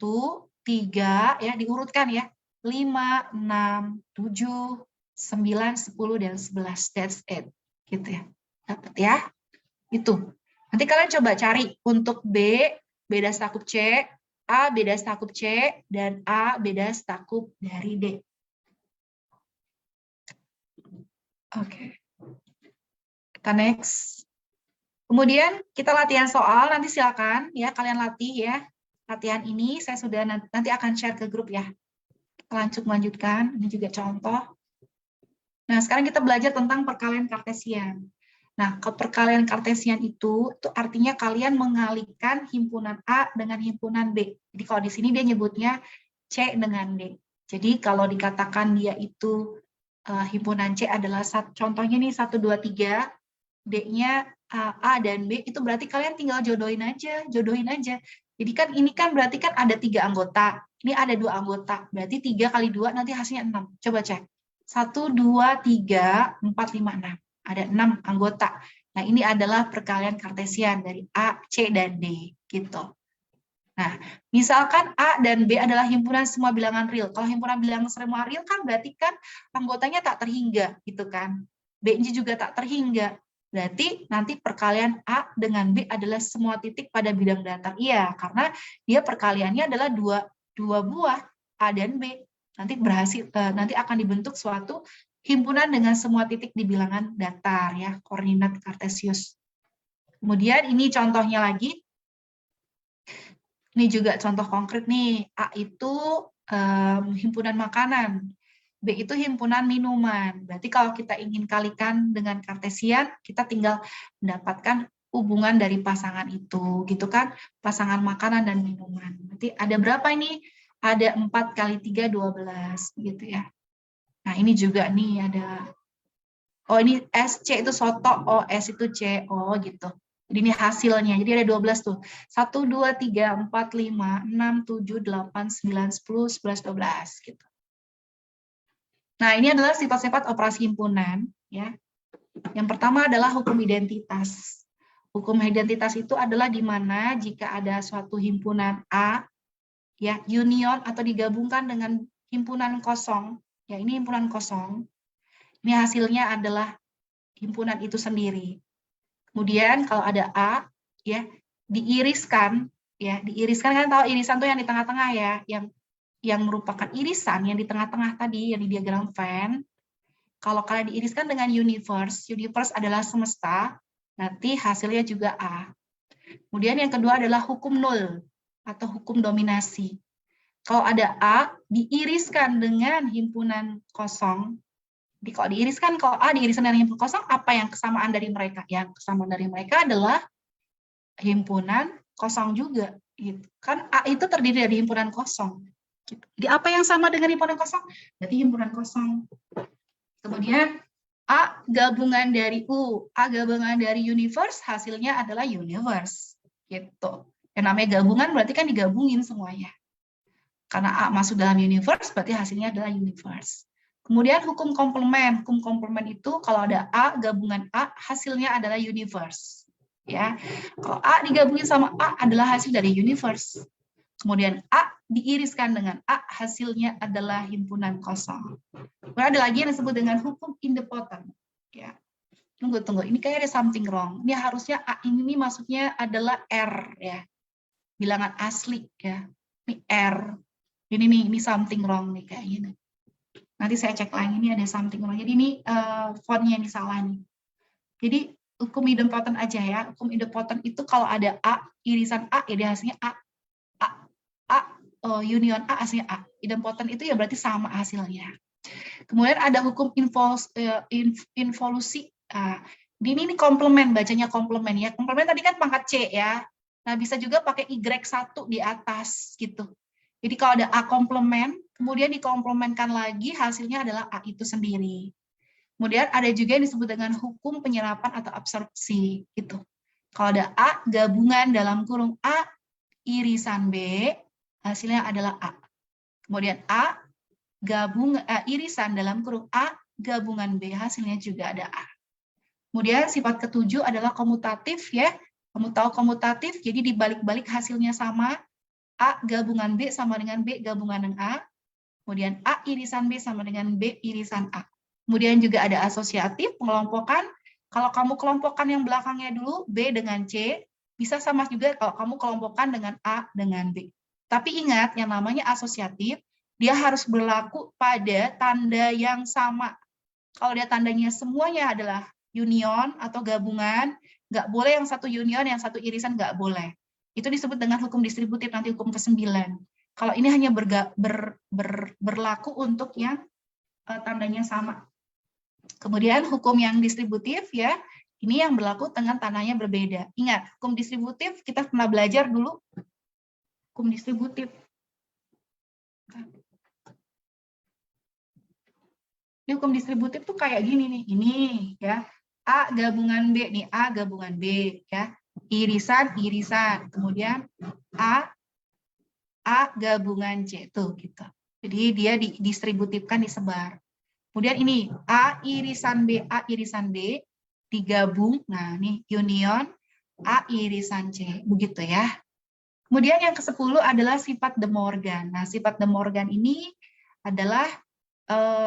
3 ya, diurutkan ya. 5, 6, 7, 9, 10 dan 11. That's it. Gitu ya. Dapat ya? Itu. Nanti kalian coba cari untuk B beda stakup C, A beda stakup C, dan A beda stakup dari D. Oke. Kita next. Kemudian kita latihan soal, nanti silakan ya kalian latih ya. Latihan ini saya sudah nanti akan share ke grup ya. Kita lanjutkan, ini juga contoh. Nah, sekarang kita belajar tentang perkalian kartesian. Nah, kalau perkalian kartesian itu artinya kalian mengalihkan himpunan A dengan himpunan B. Jadi kalau di sini dia nyebutnya C dengan D. Jadi kalau dikatakan dia itu himpunan C adalah contohnya nih 1, 2, 3, D-nya A dan B, itu berarti kalian tinggal jodohin aja. Jadi kan ini kan berarti kan ada 3 anggota, ini ada 2 anggota, berarti 3 kali 2 nanti hasilnya 6. Coba cek. 1, 2, 3, 4, 5, 6. Ada 6 anggota. Nah, ini adalah perkalian kartesian dari A, C, dan D. Gitu. Nah, misalkan A dan B adalah himpunan semua bilangan real. Kalau himpunan bilangan semua real kan berarti kan anggotanya tak terhingga. Gitu kan. B-nya juga tak terhingga. Berarti nanti perkalian A dengan B adalah semua titik pada bidang datar. Iya, karena dia perkaliannya adalah dua buah A dan B. Nanti akan dibentuk suatu himpunan dengan semua titik di bilangan datar ya, koordinat kartesius. Kemudian ini contohnya lagi. Ini juga contoh konkret nih. A itu himpunan makanan. B itu himpunan minuman. Berarti kalau kita ingin kalikan dengan kartesian, kita tinggal mendapatkan hubungan dari pasangan itu, gitu kan? Pasangan makanan dan minuman. Berarti ada berapa ini? Ada 4 kali 3, 12, gitu ya. Nah, ini juga nih ada, oh ini SC itu soto, oh S itu C, oh gitu. Jadi ini hasilnya, jadi ada 12 tuh. 1, 2, 3, 4, 5, 6, 7, 8, 9, 10, 11, 12, gitu. Nah, ini adalah sifat-sifat operasi himpunan. Ya. Yang pertama adalah hukum identitas. Hukum identitas itu adalah di mana jika ada suatu himpunan A, ya union atau digabungkan dengan himpunan kosong, ya ini himpunan kosong, ini hasilnya adalah himpunan itu sendiri. Kemudian kalau ada A, ya diiriskan, kan tahu irisan tuh yang di tengah-tengah ya, yang merupakan irisan yang di tengah-tengah tadi, yang di diagram Venn. Kalau kalian diiriskan dengan universe adalah semesta, nanti hasilnya juga A. Kemudian yang kedua adalah hukum nul atau hukum dominasi. Kalau ada A diiriskan dengan himpunan kosong, kalau A diiriskan dengan himpunan kosong, apa yang kesamaan dari mereka? Yang kesamaan dari mereka adalah himpunan kosong juga. Gitu. Kan A itu terdiri dari himpunan kosong. Gitu. Jadi apa yang sama dengan himpunan kosong? Berarti himpunan kosong. Kemudian A gabungan dari U, A gabungan dari universe, hasilnya adalah universe. Gitu. Yang namanya gabungan berarti kan digabungin semuanya. Karena A masuk dalam universe, berarti hasilnya adalah universe. Kemudian hukum komplement. Hukum komplement itu kalau ada A gabungan A, hasilnya adalah universe. Ya, kalau A digabungin sama A adalah hasil dari universe. Kemudian A diiriskan dengan A, hasilnya adalah himpunan kosong. Kemudian ada lagi yang disebut dengan hukum idempotent. Ya, tunggu. Ini kayak ada something wrong. Ini harusnya A ini maksudnya adalah R ya, bilangan asli ya. Ini R. Ini something wrong nih kayak gini. Nanti saya cek lagi, ini ada something wrong. Jadi ini fontnya yang salah nih. Jadi hukum idempotent aja ya. Hukum idempotent itu kalau ada A, irisan A, ya dia hasilnya A. Union A hasilnya A. Idempotent itu ya berarti sama hasilnya. Kemudian ada hukum involusi. Ini komplement, bacanya komplement ya. Komplement tadi kan pangkat C ya. Nah, bisa juga pakai Y1 di atas gitu. Jadi kalau ada A komplement, kemudian dikomplementkan lagi, hasilnya adalah A itu sendiri. Kemudian ada juga yang disebut dengan hukum penyerapan atau absorpsi gitu. Kalau ada A gabungan dalam kurung A irisan B, hasilnya adalah A. Kemudian A irisan dalam kurung A gabungan B, hasilnya juga ada A. Kemudian sifat ketujuh adalah komutatif ya. Kamu tahu komutatif, jadi dibalik-balik hasilnya sama. A gabungan B sama dengan B gabungan dengan A. Kemudian A irisan B sama dengan B irisan A. Kemudian juga ada asosiatif, pengelompokan. Kalau kamu kelompokkan yang belakangnya dulu, B dengan C, bisa sama juga kalau kamu kelompokkan dengan A dengan B. Tapi ingat, yang namanya asosiatif, dia harus berlaku pada tanda yang sama. Kalau dia tandanya semuanya adalah union atau gabungan, nggak boleh yang satu union, yang satu irisan nggak boleh. Itu disebut dengan hukum distributif, nanti hukum ke-9. Kalau ini hanya berlaku untuk yang tandanya sama. Kemudian hukum yang distributif ya, ini yang berlaku dengan tandanya berbeda. Ingat, hukum distributif kita pernah belajar dulu. Hukum distributif. Ini hukum distributif tuh kayak gini nih. Ini ya. A gabungan B nih, A gabungan B ya. Irisan. Kemudian A gabungan C tuh gitu. Jadi dia didistributifkan, disebar. Kemudian ini A irisan B digabung. Nah, ini union A irisan C, begitu ya. Kemudian yang ke-10 adalah sifat De Morgan. Nah, sifat De Morgan ini adalah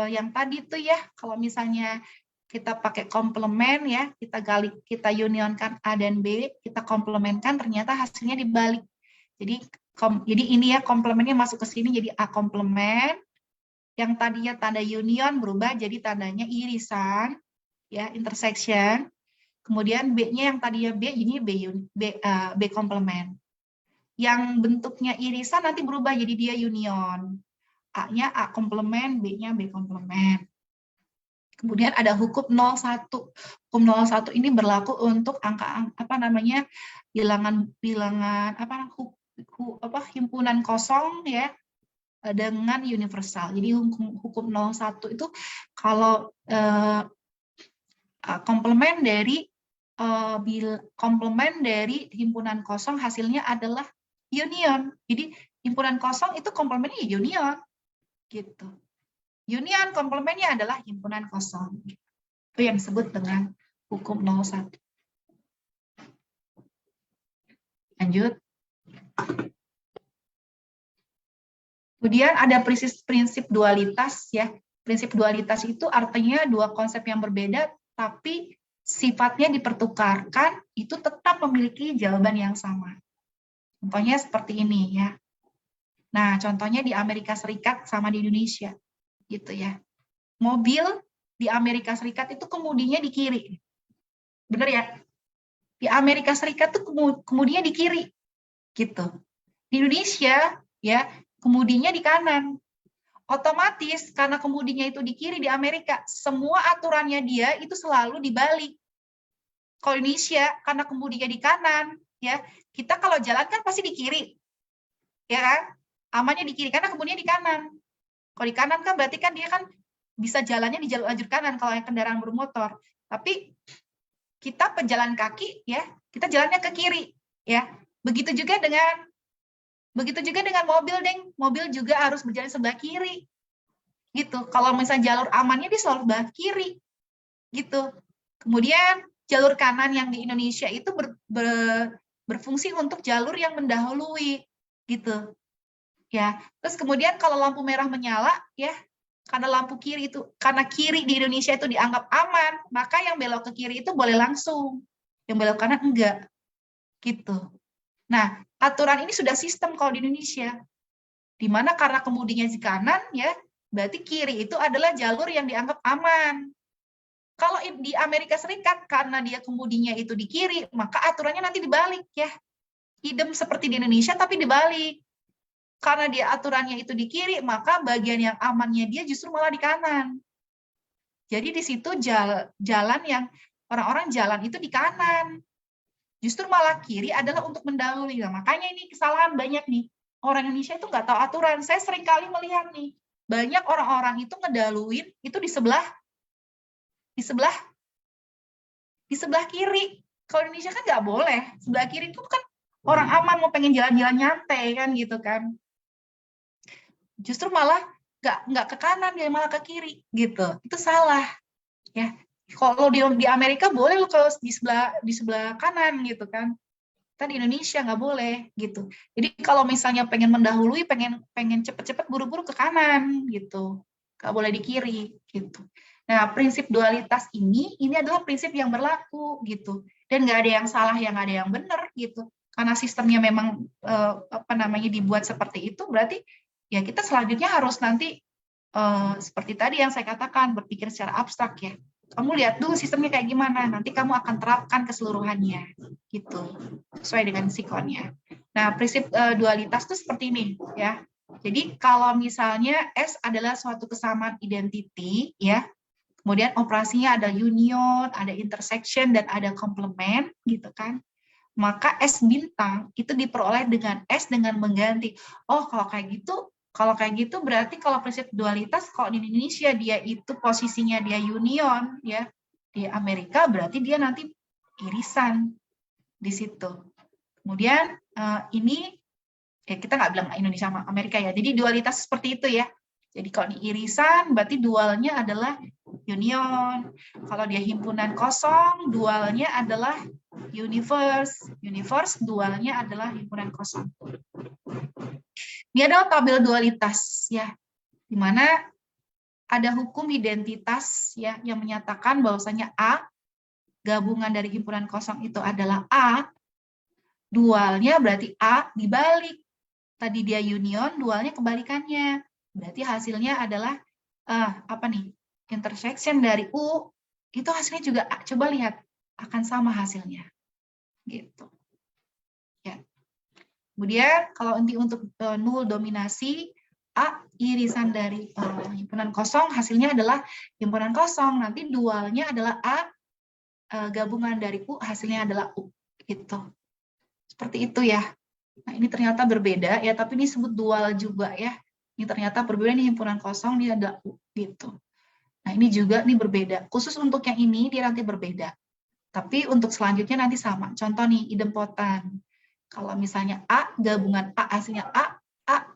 yang tadi tuh ya, kalau misalnya kita pakai komplement ya, kita unionkan A dan B, kita komplementkan, ternyata hasilnya dibalik. Jadi ini ya komplementnya masuk ke sini jadi A komplement. Yang tadinya tanda union berubah jadi tandanya irisan, ya intersection. Kemudian B-nya yang tadinya B, ini B komplement. Yang bentuknya irisan nanti berubah jadi dia union. A-nya A komplement, B-nya B komplement. Kemudian ada hukum 01. Hukum 01 ini berlaku untuk angka bilangan himpunan kosong ya, dengan universal. Jadi hukum 01 itu kalau komplement dari himpunan kosong hasilnya adalah union. Jadi himpunan kosong itu komplementnya union gitu. Union komplementnya adalah himpunan kosong. Itu yang disebut dengan hukum 01. Lanjut. Kemudian ada prinsip dualitas ya. Prinsip dualitas itu artinya dua konsep yang berbeda tapi sifatnya dipertukarkan, itu tetap memiliki jawaban yang sama. Contohnya seperti ini ya. Nah, contohnya di Amerika Serikat sama di Indonesia gitu ya. Mobil di Amerika Serikat itu kemudinya di kiri. Benar ya? Di Amerika Serikat tuh kemudinya di kiri gitu. Di Indonesia ya, kemudinya di kanan. Otomatis karena kemudinya itu di kiri di Amerika, semua aturannya dia itu selalu dibalik. Kalau Indonesia karena kemudinya di kanan, ya. Kita kalau jalan kan pasti di kiri, ya kan? Amannya di kiri, karena kemudian di kanan. Kalau di kanan kan berarti kan dia kan bisa jalannya di jalur lajur kanan kalau yang kendaraan bermotor. Tapi kita pejalan kaki, ya, kita jalannya ke kiri, ya. Begitu juga dengan mobil, Deng. Mobil juga harus berjalan sebelah kiri. Gitu. Kalau misalnya jalur amannya di selalu sebelah kiri. Gitu. Kemudian jalur kanan yang di Indonesia itu berfungsi untuk jalur yang mendahului, gitu. Ya. Terus kemudian kalau lampu merah menyala, ya, karena kiri di Indonesia itu dianggap aman, maka yang belok ke kiri itu boleh langsung, yang belok kanan enggak, gitu. Nah, aturan ini sudah sistem kalau di Indonesia, di mana karena kemudinya di kanan, ya, berarti kiri itu adalah jalur yang dianggap aman. Kalau di Amerika Serikat, karena dia kemudinya itu di kiri, maka aturannya nanti dibalik, ya. Idem seperti di Indonesia, tapi dibalik. Karena dia aturannya itu di kiri, maka bagian yang amannya dia justru malah di kanan. Jadi di situ jalan yang orang-orang jalan itu di kanan. Justru malah kiri adalah untuk mendahului. Nah, makanya ini kesalahan banyak nih. Orang Indonesia itu nggak tahu aturan. Saya sering kali melihat nih, banyak orang-orang itu ngedahuluin itu di sebelah kiri. Kalau Indonesia kan nggak boleh. Sebelah kiri itu kan orang aman mau pengen jalan-jalan nyantai kan gitu kan. Justru malah nggak ke kanan, dia malah ke kiri gitu. Itu salah, ya. Kalau di Amerika boleh lo kalau di sebelah kanan gitu kan. Kita di Indonesia nggak boleh gitu. Jadi kalau misalnya pengen mendahului, pengen cepet-cepet buru-buru ke kanan gitu. Nggak boleh di kiri gitu. Nah, prinsip dualitas ini adalah prinsip yang berlaku gitu. Dan nggak ada yang salah, yang nggak ada yang benar gitu. Karena sistemnya memang dibuat seperti itu, berarti ya kita selanjutnya harus nanti seperti tadi yang saya katakan, berpikir secara abstrak, ya. Kamu lihat dulu sistemnya kayak gimana, nanti kamu akan terapkan keseluruhannya, gitu, sesuai dengan sikonnya. Nah, prinsip dualitas itu seperti ini, ya. Jadi kalau misalnya S adalah suatu kesamaan identity, ya, kemudian operasinya ada union, ada intersection, dan ada complement, gitu kan. Maka S bintang itu diperoleh dengan S dengan mengganti. Oh, kalau kayak gitu berarti kalau prinsip dualitas kalau di Indonesia dia itu posisinya dia union, ya. Di Amerika berarti dia nanti irisan di situ. Kemudian ini kita nggak bilang Indonesia sama Amerika, ya. Jadi dualitas seperti itu, ya. Jadi kalau di irisan berarti dualnya adalah union. Kalau dia himpunan kosong, dualnya adalah universe. Universe dualnya adalah himpunan kosong. Ini adalah tabel dualitas, ya, di mana ada hukum identitas, ya, yang menyatakan bahwasanya A gabungan dari himpunan kosong itu adalah A, dualnya berarti A dibalik. Tadi dia union, dualnya kebalikannya. Berarti hasilnya adalah intersection dari U, itu hasilnya juga A. Coba lihat, akan sama hasilnya. Gitu. Ya. Kemudian kalau nanti untuk null dominasi, A irisan dari himpunan kosong, hasilnya adalah himpunan kosong. Nanti dualnya adalah A, gabungan dari U, hasilnya adalah U. Gitu. Seperti itu, ya. Nah, ini ternyata berbeda, ya, tapi ini disebut dual juga, ya. Ini ternyata berbeda, ini himpunan kosong, dia ada U, gitu. Nah, ini juga nih berbeda. Khusus untuk yang ini, dia nanti berbeda. Tapi untuk selanjutnya nanti sama. Contoh nih, idempotan. Kalau misalnya A, gabungan A, hasilnya A,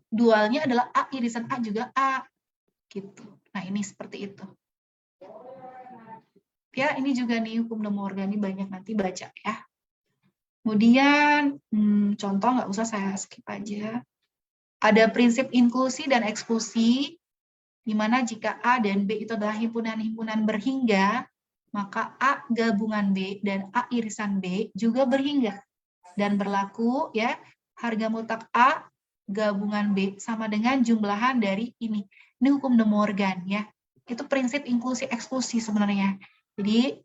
dualnya adalah A, irisan A juga A. Gitu. Nah, ini seperti itu. Ya, ini juga nih hukum De Morgan, ini banyak nanti baca, ya. Kemudian, contoh nggak usah, saya skip aja. Ada prinsip inklusi dan eksklusi, di mana jika A dan B itu adalah himpunan-himpunan berhingga, maka A gabungan B dan A irisan B juga berhingga. Dan berlaku, ya, harga mutlak A gabungan B sama dengan jumlahan dari ini. Ini hukum De Morgan, ya. Itu prinsip inklusi eksklusi sebenarnya. Jadi,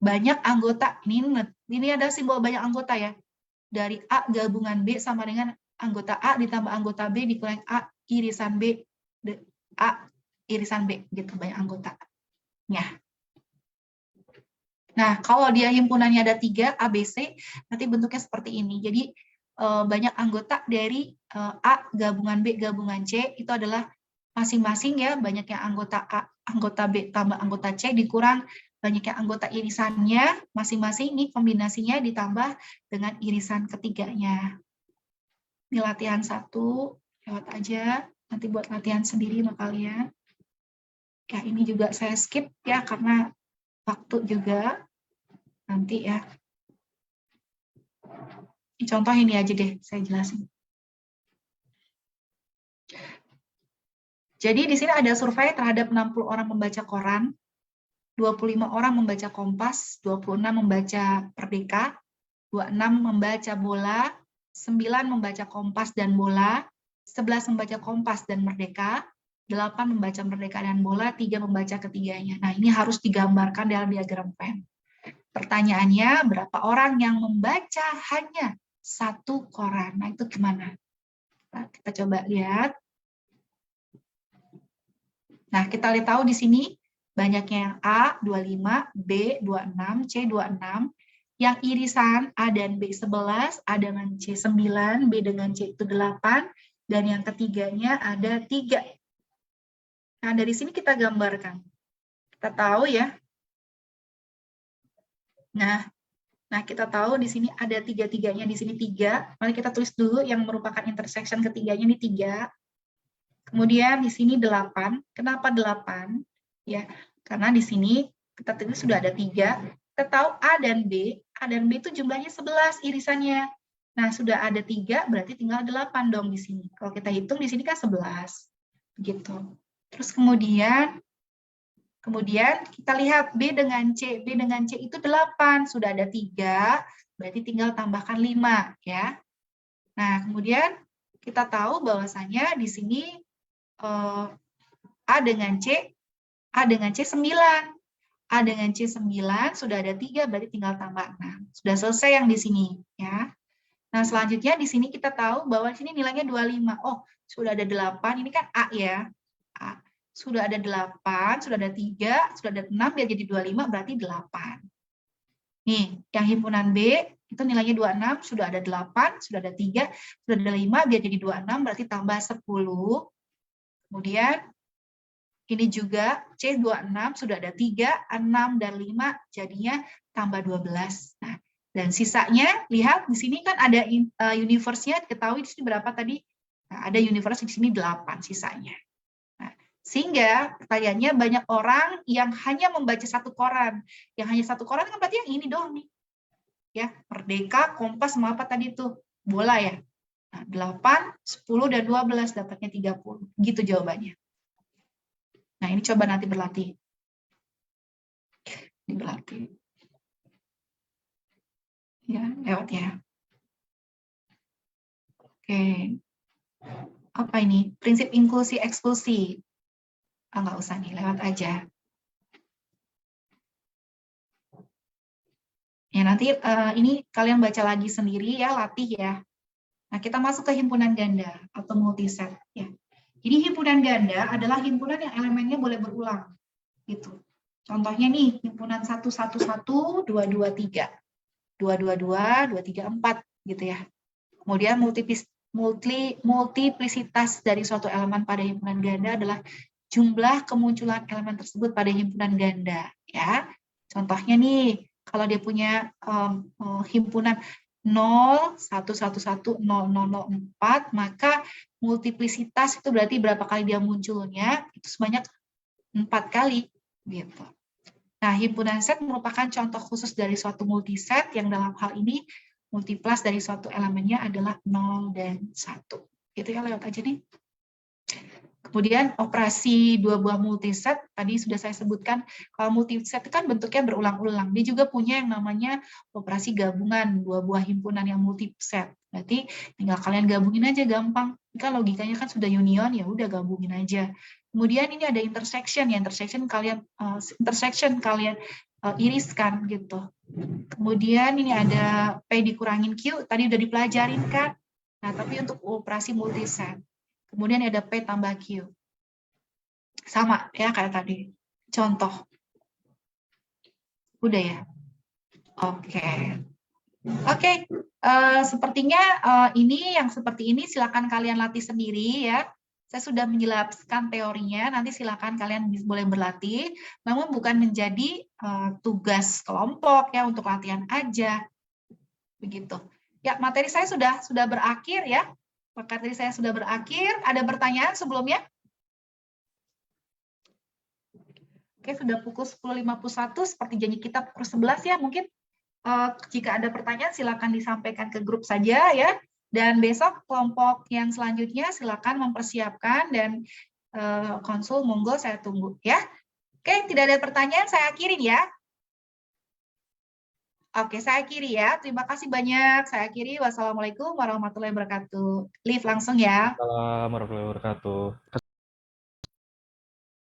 banyak anggota, ini ada simbol banyak anggota, ya. Dari A gabungan B sama dengan anggota A ditambah anggota B dikurangi A irisan B, A irisan B, gitu, banyak anggotanya. Nah, kalau dia himpunannya ada 3, ABC, nanti bentuknya seperti ini. Jadi, banyak anggota dari A gabungan B gabungan C itu adalah masing-masing ya, banyaknya anggota A, anggota B tambah anggota C dikurang banyaknya anggota irisannya, masing-masing ini kombinasinya ditambah dengan irisan ketiganya. Ini latihan 1, lewat aja, nanti buat latihan sendiri sama kalian. Ya, ini juga saya skip ya, karena waktu juga. Nanti ya. Contoh ini aja deh, saya jelasin. Jadi di sini ada survei terhadap 60 orang membaca koran, 25 orang membaca Kompas, 26 membaca Merdeka, 26 membaca Bola, 9 membaca Kompas dan Bola, 11 membaca Kompas dan Merdeka, 8 membaca Merdeka dan Bola, 3 membaca ketiganya. Nah, ini harus digambarkan dalam diagram Venn. Pertanyaannya, berapa orang yang membaca hanya 1 koran? Nah, itu gimana? Nah, kita coba lihat. Nah, kita lihat tahu di sini banyaknya yang A 25, B 26, C 26. Yang irisan A dan B 11, A dengan C 9, B dengan C itu 8, dan yang ketiganya ada 3. Nah, dari sini kita gambarkan. Kita tahu ya. Nah, kita tahu di sini ada 3-3-nya, di sini 3. Mari kita tulis dulu yang merupakan intersection ketiganya ini 3. Kemudian di sini 8. Kenapa 8? Ya, karena di sini kita tulis sudah ada 3. Kita tahu A dan B itu jumlahnya 11 irisannya. Nah, sudah ada 3, berarti tinggal 8 dong di sini. Kalau kita hitung di sini kan 11. Begitu. Terus kemudian kita lihat B dengan C. B dengan C itu 8. Sudah ada 3, berarti tinggal tambahkan 5. Ya. Nah, kemudian kita tahu bahwasanya di sini A dengan C 9. A dengan C 9, sudah ada 3, berarti tinggal tambah 6. Sudah selesai yang di sini. Ya. Nah, selanjutnya di sini kita tahu bahwa di sini nilainya 25. Oh, sudah ada 8, ini kan A ya. A. Sudah ada 8, sudah ada 3, sudah ada 6, biar jadi 25, berarti 8. Nih, yang himpunan B, itu nilainya 26, sudah ada 8, sudah ada 3, sudah ada 5, biar jadi 26, berarti tambah 10. Kemudian, ini juga C26, sudah ada 3, 6, dan 5, jadinya tambah 12. Nah, dan sisanya, lihat di sini kan ada universe-nya, ketahui di sini berapa tadi? Nah, ada universe di sini 8 sisanya. Sehingga pertanyaannya banyak orang yang hanya membaca 1 koran. Yang hanya 1 koran kan berarti yang ini doang nih. Ya, Merdeka, Kompas, sama apa tadi tuh? Bola ya. Nah, 8, 10, dan 12 dapatnya 30. Gitu jawabannya. Nah, ini coba nanti berlatih. Berlatih. Ya, lewat ya. Oke. Apa ini? Prinsip inklusi eksklusi. Nggak usah nih, lewat aja. Ya, nanti ini kalian baca lagi sendiri ya, latih ya. Nah, kita masuk ke himpunan ganda atau multiset. Ya. Jadi himpunan ganda adalah himpunan yang elemennya boleh berulang. Gitu. Contohnya nih, himpunan 111, 223, 222, 234, gitu ya. Kemudian multiplisitas dari suatu elemen pada himpunan ganda adalah jumlah kemunculan elemen tersebut pada himpunan ganda. Ya, contohnya nih, kalau dia punya himpunan 0, 1, 1, 1, 0, 0, 0, 4, maka multiplisitas itu berarti berapa kali dia munculnya, itu sebanyak 4 kali. Gitu. Nah, himpunan set merupakan contoh khusus dari suatu multiset yang dalam hal ini multiplas dari suatu elemennya adalah 0 dan 1. Gitu ya, lewat aja nih. Kemudian operasi dua buah multiset, tadi sudah saya sebutkan, kalau multiset itu kan bentuknya berulang-ulang. Dia juga punya yang namanya operasi gabungan, dua buah himpunan yang multiset. Berarti tinggal kalian gabungin aja gampang. Kan logikanya kan sudah union, ya udah gabungin aja. Kemudian ini ada intersection, ya intersection kalian iriskan gitu. Kemudian ini ada P dikurangin Q, tadi udah dipelajarin kan. Nah, tapi untuk operasi multiset. Kemudian ada P tambah Q. Sama ya kayak tadi. Contoh. Udah ya. Oke. Oke, sepertinya ini yang seperti ini silakan kalian latih sendiri ya. Saya sudah menjelaskan teorinya, nanti silakan kalian boleh berlatih, namun bukan menjadi tugas kelompok ya untuk latihan aja. Begitu. Ya, materi saya sudah berakhir ya. Materi saya sudah berakhir. Ada pertanyaan sebelumnya? Oke, sudah pukul 10.51 seperti janji kita pukul 11 ya. Mungkin jika ada pertanyaan silakan disampaikan ke grup saja ya. Dan besok kelompok yang selanjutnya silakan mempersiapkan dan konsul monggo saya tunggu ya. Oke, tidak ada pertanyaan saya akhirin ya. Oke, saya akhiri ya. Terima kasih banyak. Saya akhiri. Wassalamualaikum warahmatullahi wabarakatuh. Live langsung ya. Assalamualaikum warahmatullahi wabarakatuh.